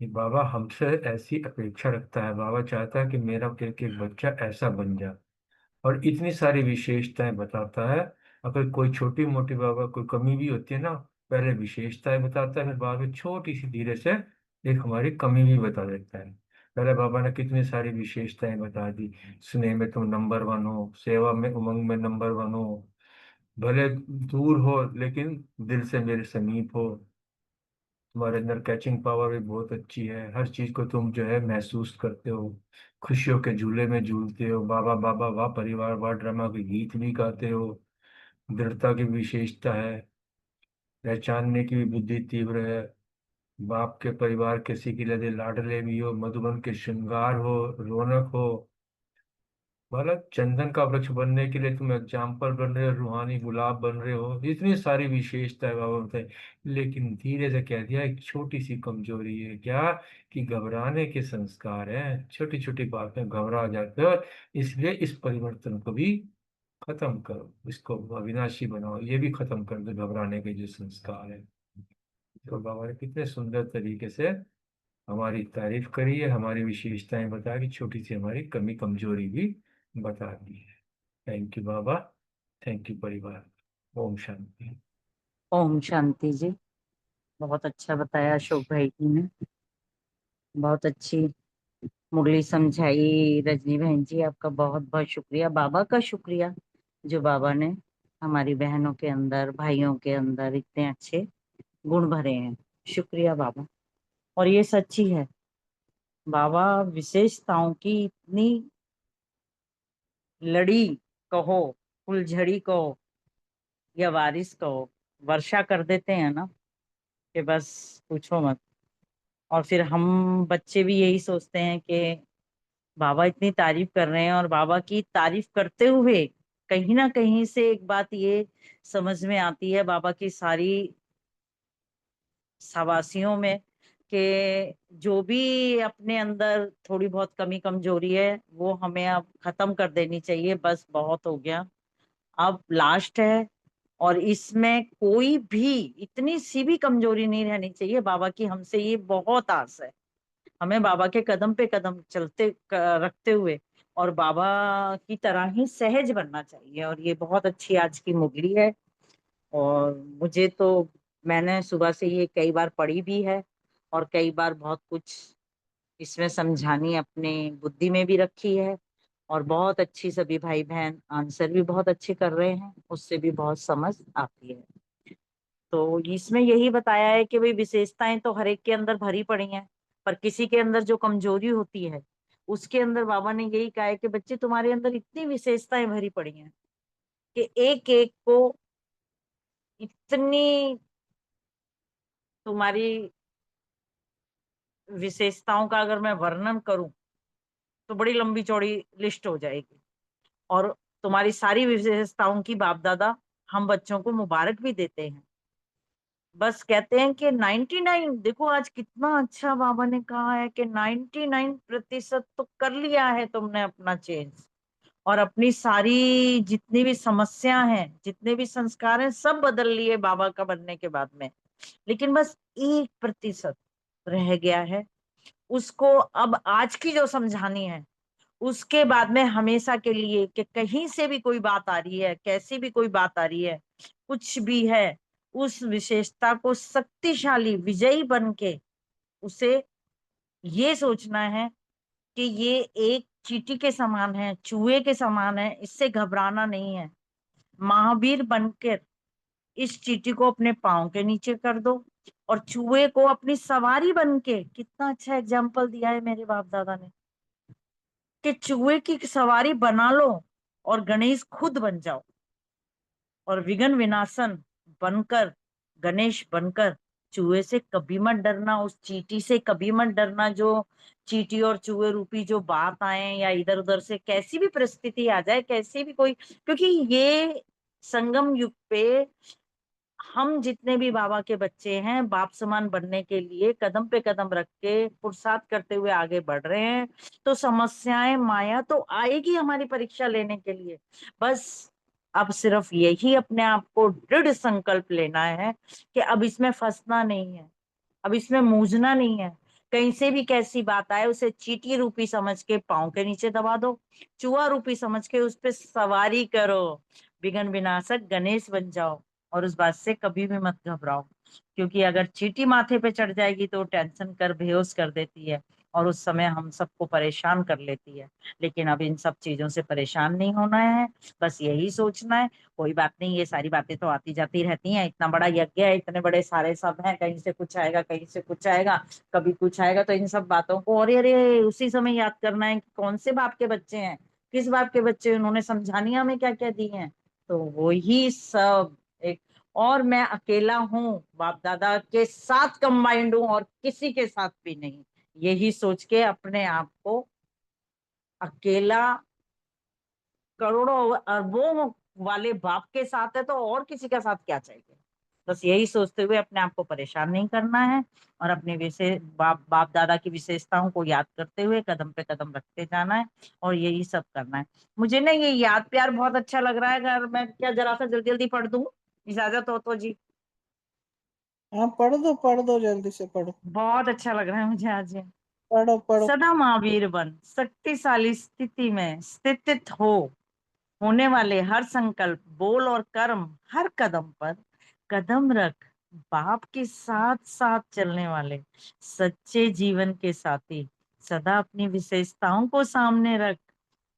कि बाबा हमसे ऐसी अपेक्षा रखता है, बाबा चाहता है कि मेरा एक एक बच्चा ऐसा बन जाए, और इतनी सारी विशेषताएं बताता है। अगर कोई छोटी मोटी बाबा कोई कमी भी होती है ना, पहले विशेषताएं बताता है, फिर बाद में छोटी सी धीरे से एक हमारी कमी भी बता देता है। पहले बाबा ने कितनी सारी विशेषताएं बता दी, स्नेह में तुम नंबर 1 हो, सेवा में उमंग में नंबर 1 हो, भले दूर हो लेकिन दिल से मेरे समीप हो, तुम्हारे अंदर कैचिंग पावर भी बहुत अच्छी है, हर चीज को तुम जो है महसूस करते हो, खुशियों के झूले में झूलते हो, बाबा बाबा वाह परिवार वाह ड्रामा के गीत भी गाते हो, दृढ़ता की विशेषता है, पहचानने की भी बुद्धि तीव्र है, बाप के परिवार के सिकी लदे लाडले भी हो, मधुबन के श्रृंगार हो, रौनक हो, मतलब चंदन का वृक्ष बनने के लिए तुम एग्जाम्पल बन रहे हो, रूहानी गुलाब बन रहे हो, इतनी सारी विशेषताएं बाबा बताए। लेकिन धीरे से कह दिया एक छोटी सी कमजोरी है क्या, कि घबराने के संस्कार हैं, छोटी छोटी बात में घबरा जाते हो, इसलिए इस परिवर्तन को भी खत्म करो, इसको अविनाशी बनाओ, ये भी खत्म कर दो घबराने के जो संस्कार है। तो बाबा ने कितने सुंदर तरीके से हमारी तारीफ करी है, हमारी विशेषताएं बता के छोटी सी हमारी कमी कमजोरी भी बता दी है। Thank you Baba, thank you परिवार। ओम शांति। ओम शांति जी। बहुत अच्छा बताया अशोक भाई जी ने, बहुत अच्छी मुरली समझाई रजनी बहन जी, आपका बहुत बहुत शुक्रिया। बाबा का शुक्रिया जो बाबा ने हमारी बहनों के अंदर, भाइयों के अंदर इतने अच्छे गुण भरे हैं। शुक्रिया बाबा। और ये सच्ची है, बाबा विशेषताओं की इतनी लड़ी कहो, फुलझड़ी कहो या बारिश कहो, वर्षा कर देते हैं ना कि बस पूछो मत। और फिर हम बच्चे भी यही सोचते हैं कि बाबा इतनी तारीफ कर रहे हैं, और बाबा की तारीफ करते हुए कहीं ना कहीं से एक बात ये समझ में आती है बाबा की सारी शाबाशियों में, कि जो भी अपने अंदर थोड़ी बहुत कमी कमजोरी है वो हमें अब खत्म कर देनी चाहिए। बस बहुत हो गया, अब लास्ट है। और इसमें कोई भी इतनी सी भी कमजोरी नहीं रहनी चाहिए। बाबा की हमसे ये बहुत आस है, हमें बाबा के कदम पे कदम रखते हुए और बाबा की तरह ही सहज बनना चाहिए। और ये बहुत अच्छी आज की मुरली है। और मुझे तो, मैंने सुबह से ये कई बार पढ़ी भी है और कई बार बहुत कुछ इसमें समझानी अपने बुद्धि में भी रखी है। और बहुत अच्छी सभी भाई बहन आंसर भी बहुत अच्छे कर रहे हैं, उससे भी बहुत समझ आती है। तो इसमें यही बताया है कि भाई विशेषताएं तो हर एक के अंदर भरी पड़ी हैं, पर किसी के अंदर जो कमजोरी होती है उसके अंदर बाबा ने यही कहा है कि बच्चे तुम्हारे अंदर इतनी विशेषताएं भरी पड़ी हैं कि एक एक को इतनी तुम्हारी विशेषताओं का अगर मैं वर्णन करूं तो बड़ी लंबी चौड़ी लिस्ट हो जाएगी। और तुम्हारी सारी विशेषताओं की बाप दादा हम बच्चों को मुबारक भी देते हैं। बस कहते हैं कि 99, देखो आज कितना अच्छा बाबा ने कहा है कि 99% तो कर लिया है तुमने अपना चेंज, और अपनी सारी जितनी भी समस्या हैं, जितने भी संस्कार हैं, सब बदल लिए बाबा का बनने के बाद में। लेकिन बस 1% रह गया है, उसको अब आज की जो समझानी है, उसके बाद में हमेशा के लिए कि कहीं से भी कोई बात आ रही है, कैसी भी कोई बात आ रही है, कुछ भी है, उस विशेषता को शक्तिशाली विजयी बन के उसे ये सोचना है कि ये एक चींटी के समान है, चूहे के समान है, इससे घबराना नहीं है। महावीर बनकर इस चींटी को अपने पांव के नीचे कर दो और चूहे को अपनी सवारी बन के, कितना अच्छा एग्जाम्पल दिया है मेरे बाप दादा ने, कि चूहे की सवारी बना लो और गणेश खुद बन जाओ। और विघ्न विनाशन बनकर, गणेश बनकर चूहे से कभी मत डरना, उस चींटी से कभी मत डरना। जो चींटी और चूहे रूपी जो बात आए या इधर उधर से कैसी भी परिस्थिति आ जाए, कैसी भी कोई, क्योंकि ये संगम युग पे हम जितने भी बाबा के बच्चे हैं, बाप समान बनने के लिए कदम पे कदम रख के पुरुषार्थ करते हुए आगे बढ़ रहे हैं। तो समस्याएं, माया तो आएगी हमारी परीक्षा लेने के लिए। बस अब सिर्फ यही अपने आप को दृढ़ संकल्प लेना है कि अब इसमें फंसना नहीं है, अब इसमें मूझना नहीं है। कहीं से भी कैसी बात आए उसे चींटी रूपी समझ के पांव के नीचे दबा दो, चूहा रूपी समझ के उस पे सवारी करो, विघ्न विनाशक गणेश बन जाओ। और उस बात से कभी भी मत घबराओ, क्योंकि अगर चींटी माथे पे चढ़ जाएगी तो टेंशन कर बेहोश कर देती है और उस समय हम सबको परेशान कर लेती है। लेकिन अब इन सब चीजों से परेशान नहीं होना है, बस यही सोचना है कोई बात नहीं, ये सारी बातें तो आती जाती रहती हैं, इतना बड़ा यज्ञ है, इतने बड़े सारे सब हैं, कहीं से कुछ आएगा, कहीं से कुछ आएगा, कभी कुछ आएगा। तो इन सब बातों को और अरे उसी समय याद करना है कि कौन से बाप के बच्चे हैं, किस बाप के बच्चे, उन्होंने समझानी हमें क्या क्या दी हैं। तो वही सब एक, और मैं अकेला हूँ, बाप दादा के साथ कंबाइंड हूँ और किसी के साथ भी नहीं, यही सोच के अपने आप को अकेला करोड़ों अरबों वाले बाप के साथ है तो और किसी के साथ क्या चाहिए। बस यही सोचते हुए अपने आप को परेशान नहीं करना है और अपने विशेष बाप दादा की विशेषताओं को याद करते हुए कदम पे कदम रखते जाना है और यही सब करना है। मुझे ना ये याद प्यार बहुत अच्छा लग रहा है। अगर मैं क्या जरा सा जल्दी जल्दी पढ़ दूं, इजाजत हो तो जी? हाँ पढ़ दो जल्दी से पढ़ो। बहुत अच्छा लग रहा है मुझे आज ये। पढ़ो पढ़ो। सदा महावीर बन, शक्तिशाली स्थिति में स्थित हो, होने वाले हर संकल्प, बोल और कर्म, हर कदम पर कदम रख, बाप के साथ साथ चलने वाले सच्चे जीवन के साथी, सदा अपनी विशेषताओं को सामने रख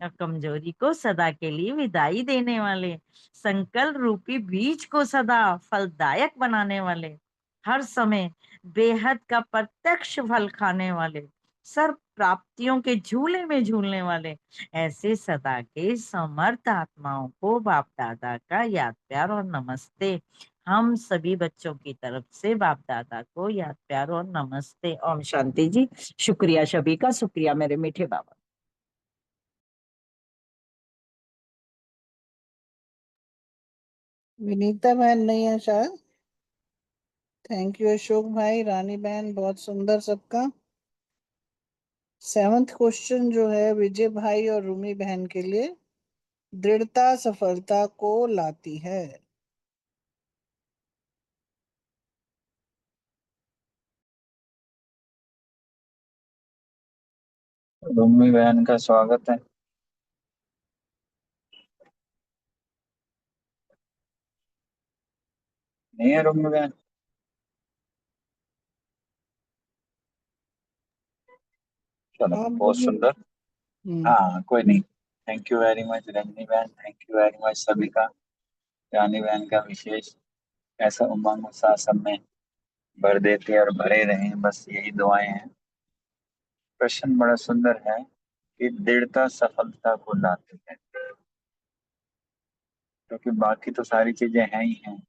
या कमजोरी को सदा के लिए विदाई देने वाले, संकल्प रूपी बीज को सदा फलदायक बनाने वाले, हर समय बेहद का प्रत्यक्ष फल खाने वाले, सर्व प्राप्तियों के झूले में झूलने वाले, ऐसे सदा के समर्थ आत्माओं को बाप दादा का याद प्यार और नमस्ते। हम सभी बच्चों की तरफ से बाप दादा को याद प्यार और नमस्ते। ओम शांति जी। शुक्रिया सभी का, शुक्रिया मेरे मीठे बाबा। विनीता बहन नहीं है शायद। थैंक यू अशोक भाई, रानी बहन, बहुत सुंदर सबका। 7th क्वेश्चन जो है विजय भाई और रूमी बहन के लिए, दृढ़ता सफलता को लाती है। रूमी बहन का स्वागत है। नहीं है रूमी बहन? चलो आप बहुत बोलिए। सुंदर। हाँ कोई नहीं। Thank you very much Ranjani बहन, थैंक यू वेरी मच सभी का। रानी बहन का विशेष ऐसा उमंग उत्साह सब में भर देते और भरे रहें, बस यही दुआएं हैं। प्रश्न बड़ा सुंदर है कि दृढ़ता सफलता को लाती है, क्योंकि बाकी तो सारी चीजें हैं ही हैं।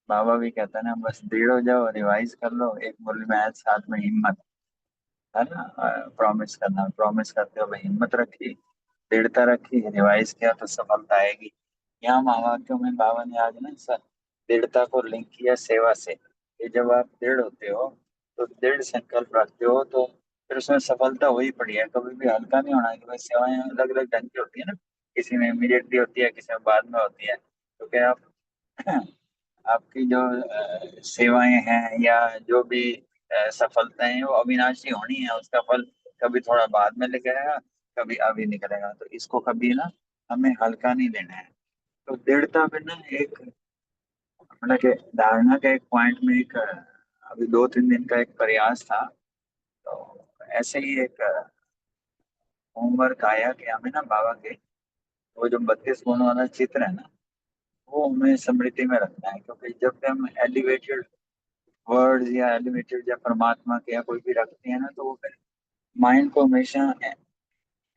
बाबा भी कहता है ना, बस दृढ़ हो जाओ, रिवाइज कर लो, एक मुरली में साथ में हिम्मत, है ना। प्रॉमिस करना, प्रॉमिस करते हो हिम्मत रखी, दृढ़ता रखी, रिवाइज किया तो सफलता आएगी। यहाँ महावाक्यों में बाबा ने आज ना सर दृढ़ता को लिंक किया सेवा से, कि जब आप दृढ़ होते हो तो दृढ़ संकल्प रखते हो तो फिर उसमें सफलता वही पड़ी है। कभी भी हल्का नहीं होना कि भाई सेवाएं अलग अलग ढंग की होती है ना, किसी में इमीडिएटली होती है, किसी में बाद में होती है। तो क्या आप आपकी जो सेवाएं हैं या जो भी सफलताएं हैं वो अविनाशी होनी है, उसका फल कभी थोड़ा बाद में निकलेगा, कभी अभी निकलेगा। तो इसको कभी ना हमें हल्का नहीं लेना है। तो दृढ़ता पे ना एक मतलब के धारणा के एक पॉइंट में एक अभी 2-3 दिन का एक प्रयास था। तो ऐसे ही एक होमवर्क आया कि हमें ना बाबा के वो जो 32 गुण वाला चित्र है ना, वो हमें स्मृति में रखना है। क्योंकि जब भी हम एलिवेटेड वर्ड्स या एलिवेटेड या परमात्मा के या कोई भी रखते हैं ना, तो वो माइंड को हमेशा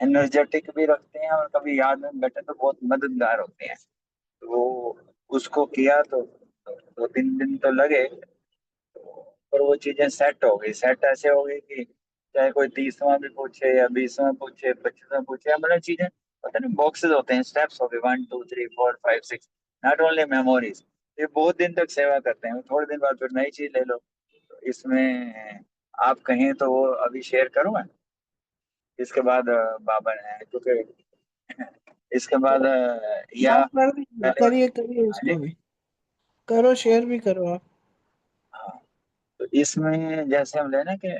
एनर्जेटिक भी रखते हैं, और कभी याद में बैठे तो बहुत मददगार होते हैं। तो वो उसको किया तो 2-3 दिन तो लगे, पर वो चीजें सेट हो गई। सेट ऐसे हो गई कि चाहे कोई 30वां भी पूछे या 20वां पूछे, 25वां पूछे, मतलब चीजें पता नहीं बॉक्सेस होते हैं, स्टेप्स हो गए 1 2 3 4 5 6, नॉट ओनली मेमोरीज। ये बहुत दिन तक सेवा करते हैं, थोड़े दिन बाद फिर नई चीज ले लो। तो इसमें आप कहें तो वो अभी शेयर करूँ मैं? इसके बाद बाबा है क्योंकि इसके बाद या आप कर दीजिए, करिए करिए, इसको भी करो, शेयर भी करो आप। हाँ, तो इसमें जैसे हम लेना कि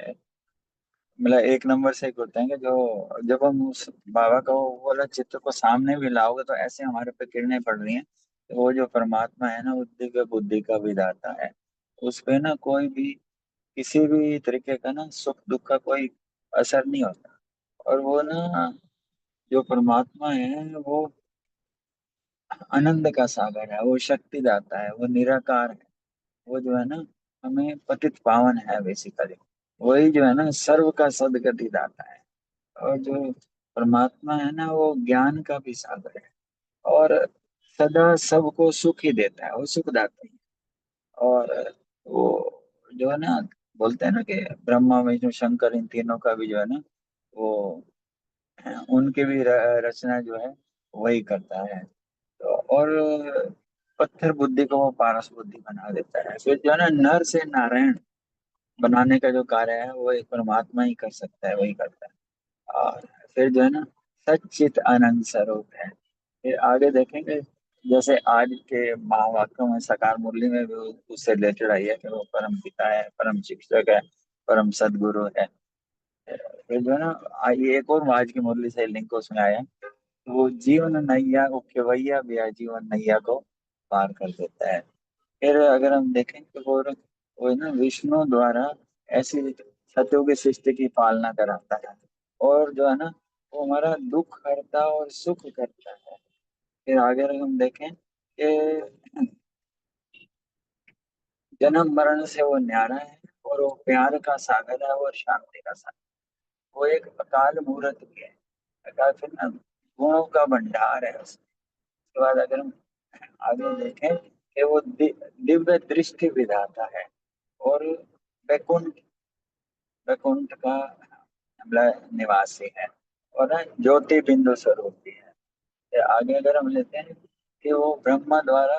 मतलब 1 नंबर से एक होते हैं कि जो जब हम उस बाबा का वो वाला चित्र को सामने भी लाओगे तो ऐसे हमारे पे किरणें पड़ रही हैं। तो वो जो परमात्मा है ना, बुद्धि का बुद्धि का विधाता है, उस पे ना कोई भी किसी भी तरीके का ना सुख दुख का कोई असर नहीं होता। और वो ना जो परमात्मा है वो आनंद का सागर है, वो शक्ति दाता है, वो निराकार है, वो जो है ना हमें पतित पावन है बेसिकली। वही जो है ना सर्व का सदगति दाता है। और जो परमात्मा है ना वो ज्ञान का भी सागर है, और सदा सबको सुख ही देता है, वो सुखदाता ही है। और वो जो है ना बोलते हैं ना कि ब्रह्मा विष्णु शंकर इन तीनों का भी जो है ना वो उनकी भी रचना जो है वही करता है। तो और पत्थर बुद्धि को वो पारस बुद्धि बना देता है। फिर जो है ना नर से नारायण बनाने का जो कार्य है वो एक परमात्मा ही कर सकता है, वही करता है। और फिर जो है ना सच्चित आनंद स्वरूप है। फिर आगे देखेंगे जैसे आज के महावाक्यों में सकार मुरली में भी उससे रिलेटेड आई है कि वो परम पिता है, परम शिक्षक है, परम सदगुरु है। फिर जो है ना ये एक और आज की मुरली से लिंक उसमें आया, वो जीवन नैया को केवैया भी जीवन नैया को पार कर देता है। फिर अगर हम देखें तो वो है ना विष्णु द्वारा ऐसी सत्यों की सृष्टि की पालना कराता है। और जो है ना वो हमारा दुख हरता और सुख करता है। फिर आगे अगर हम देखें कि जन्म मरण से वो न्यारा है और वो प्यार का सागर है और शांति का सागर। वो एक अकाल मूर्त भी है, अकाल फिर ना गुणों का भंडार है उसमें। उसके बाद अगर हम आगे देखें कि वो दिव्य दृष्टि विधाता है और वैकुंठ वैकुंठ का मतलब निवासी है और ना ज्योति बिंदु स्वरूप भी है। फिर आगे अगर हम लेते हैं कि वो ब्रह्मा द्वारा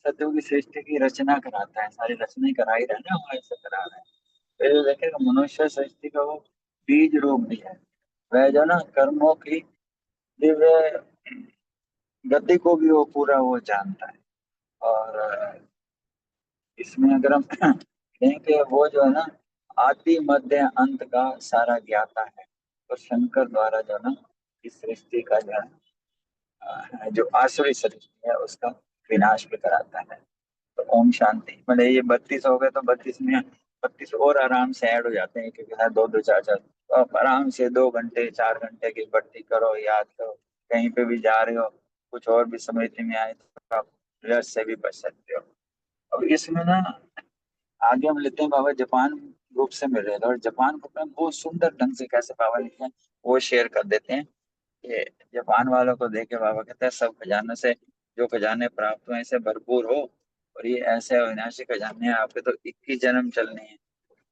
सत्यों की सृष्टि की रचना कराता है, सारी रचना ही करा ही रहा है ना, वो ऐसे करा रहा है। फिर देखेगा मनुष्य सृष्टि का वो बीज रूप भी है, वह जो ना कर्मों की दिव्य गति को भी वो पूरा वो जानता है। और इसमें अगर हम कहें कि वो जो है ना आदि मध्य अंत का सारा ज्ञाता है, तो शंकर द्वारा जो ना इस सृष्टि का जो है जो आसुरी सृष्टि है उसका विनाश भी कराता है। तो ओम शांति। मतलब ये 32 हो गए तो 32 में 32 और आराम से ऐड हो जाते हैं, क्योंकि हर 2-2 4-4 तो आप आराम से 2 घंटे 4 घंटे की भर्ती करो, याद करो। कहीं पे भी जा रहे हो, कुछ और भी स्मृति में आए तो आप रस से भी बच सकते हो। अब इसमें ना आगे हम लेते हैं बाबा जापान ग्रुप से मिल रहे थे, और जापान ग्रुप में बहुत सुंदर ढंग से कैसे बाबा लिखे हैं वो शेयर कर देते हैं। ये जापान वालों को देख के बाबा कहते हैं सब खजानों से जो खजाने प्राप्त हुए से भरपूर हो, और ये ऐसे अविनाशी खजाने हैं, आपके तो 21 जन्म चलने हैं।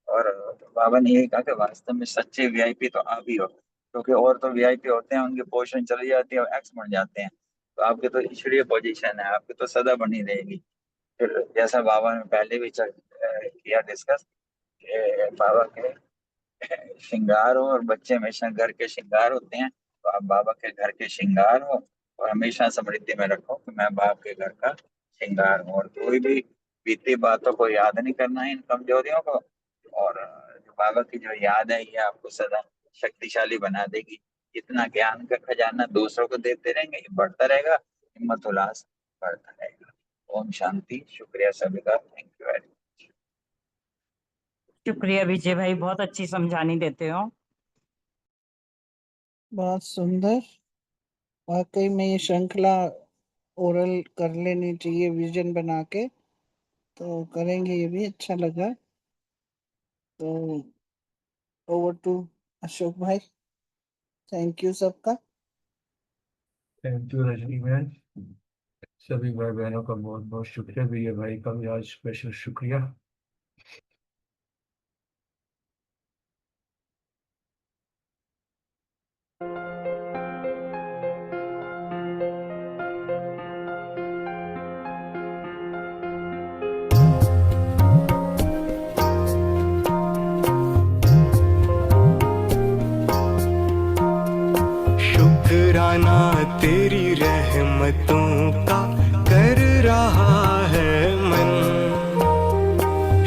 और बाबा ने यही कहा कि वास्तव में सच्चे वीआईपी तो आप ही हो, क्योंकि और तो वीआईपी होते हैं उनकी पोजीशन चली जाती है और एक्स बन जाते हैं, तो आपकी तो ईश्वरीय पोजीशन है, आपकी तो सदा बनी रहेगी। फिर जैसा बाबा ने पहले भी किया डिस्कस, बाबा के श्रृंगार हो और बच्चे हमेशा घर के श्रृंगार होते हैं, तो आप बाबा के घर के श्रृंगार हो और हमेशा स्मृति में रखो कि मैं बाप के घर का श्रृंगार हूँ। और कोई भी बीती बातों को याद नहीं करना है, इन कमजोरियों को, और जो बाबा की जो याद है ये आपको सदा शक्तिशाली बना देगी। इतना ज्ञान का खजाना दूसरों को देते रहेंगे, ये बढ़ता रहेगा, हिम्मत उल्लास बढ़ता रहेगा। ओम शांति। शुक्रिया सभी का, थैंक यू वेरी मच। शुक्रिया विजय भाई, बहुत अच्छी समझानी देते हो। बहुत सुंदर। वाकई में ये श्रृंखला ओरल कर लेनी चाहिए विजन बना के, तो करेंगे, ये भी अच्छा लगा। तो ओवर टू अशोक भाई। थैंक यू सबका। Thank you Rajni ma'am. सभी भाई बहनों का बहुत बहुत शुक्रिया। विजय भाई का भी आज स्पेशल शुक्रिया। शुक्राना तेरी रहमतों का कर रहा है मन,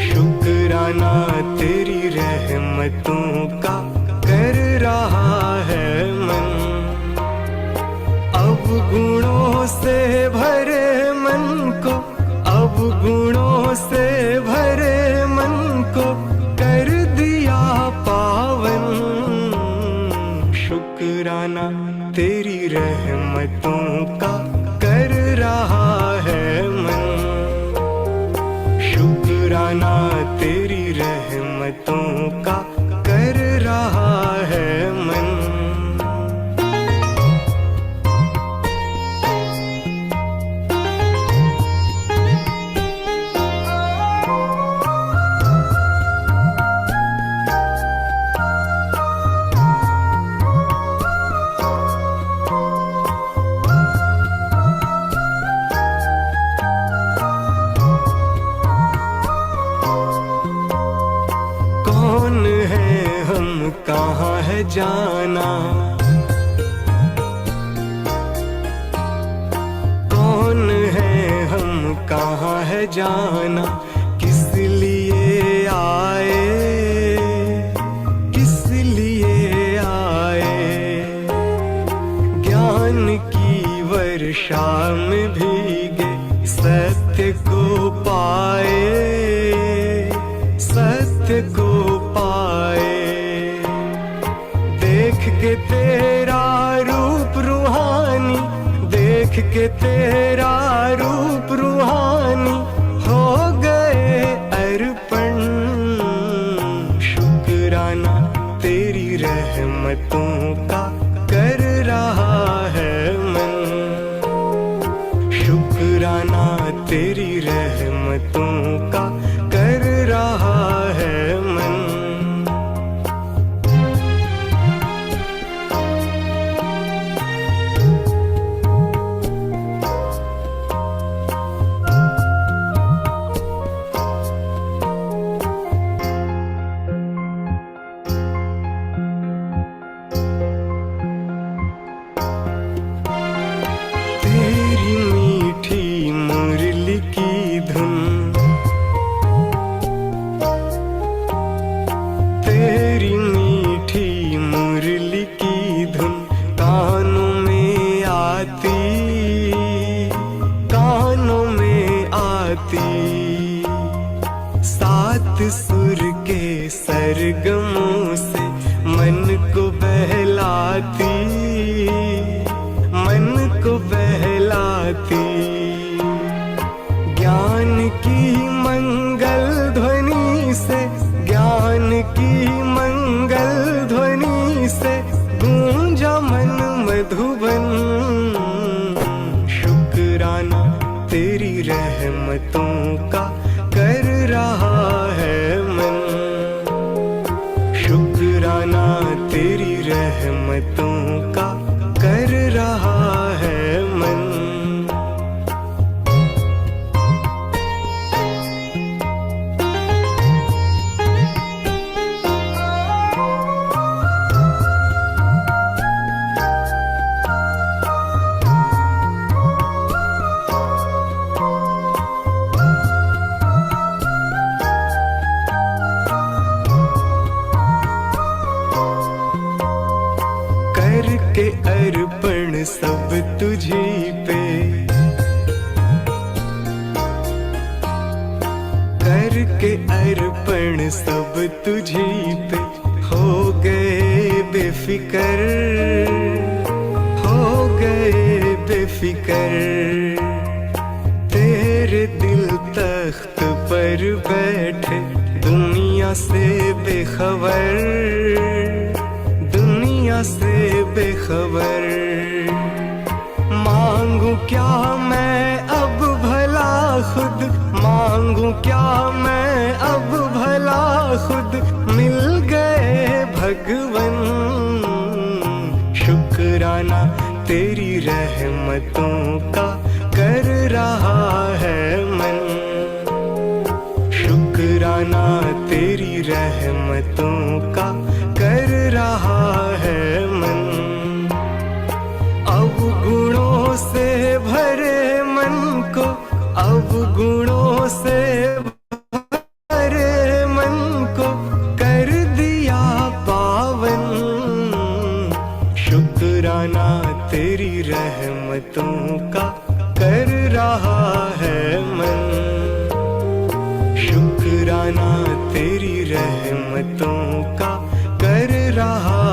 शुक्राना तेरी रहमतों का कर रहा है मन। अब गुणों से भरे मन को, अब गुणों से भरे मन को कर दिया पावन। शुक्राना तेरी रहमतों का कर रहा है मन, शुक्राना तेरी रहमतों का कर रहा है मन। कहाँ है जाना, कौन है हम कहाँ है जाना, किस लिए आए, किस लिए आए। ज्ञान की वर्षा में भीगे सत्य को पाए, सत्य को पाए। देख के तेरा रूप रूहानी, देख के तेरा रूप रूहानी हो गए अर्पण। शुक्राना तेरी रहमतों का कर रहा है मन, शुक्राना तेरी रहमतों का कर रहा है मन। तेरी मीठी मुरली की धुन, तेरी मीठी मुरली की धुन कानों में आती, कानों में आती। सात सुर के सरगमों से मन को बहलाती, मन को बहलाती। ज्ञान की मंगल ध्वनि से, ज्ञान की मंगल ध्वनि से गूंजा मन मधुबन। शुक्राना तेरी रहमतों का कर रहा है मन, शुक्राना तेरी रहमतों का कर रहा है मन। करके अर्पण सब तुझी पे, करके अर्पण सब तुझी पे हो गए बेफिकर, हो गए बेफिकर। तेरे दिल तख्त पर बैठे दुनिया से बेखबर, दुनिया से बेखबर। मांगू क्या मैं अब भला खुद, मांगू क्या मैं अब भला खुद, मिल गए भगवन। शुक्राना तेरी रहमतों का कर रहा है मन, शुक्राना तेरी रहमतों का कर रहा है मन। अवगुणों से भरे मन को, अवगुणों से भरे मन को कर दिया पावन। शुक्राना तेरी रहमतों का कर रहा है मन, शुक्राना तेरी रहमतों का कर रहा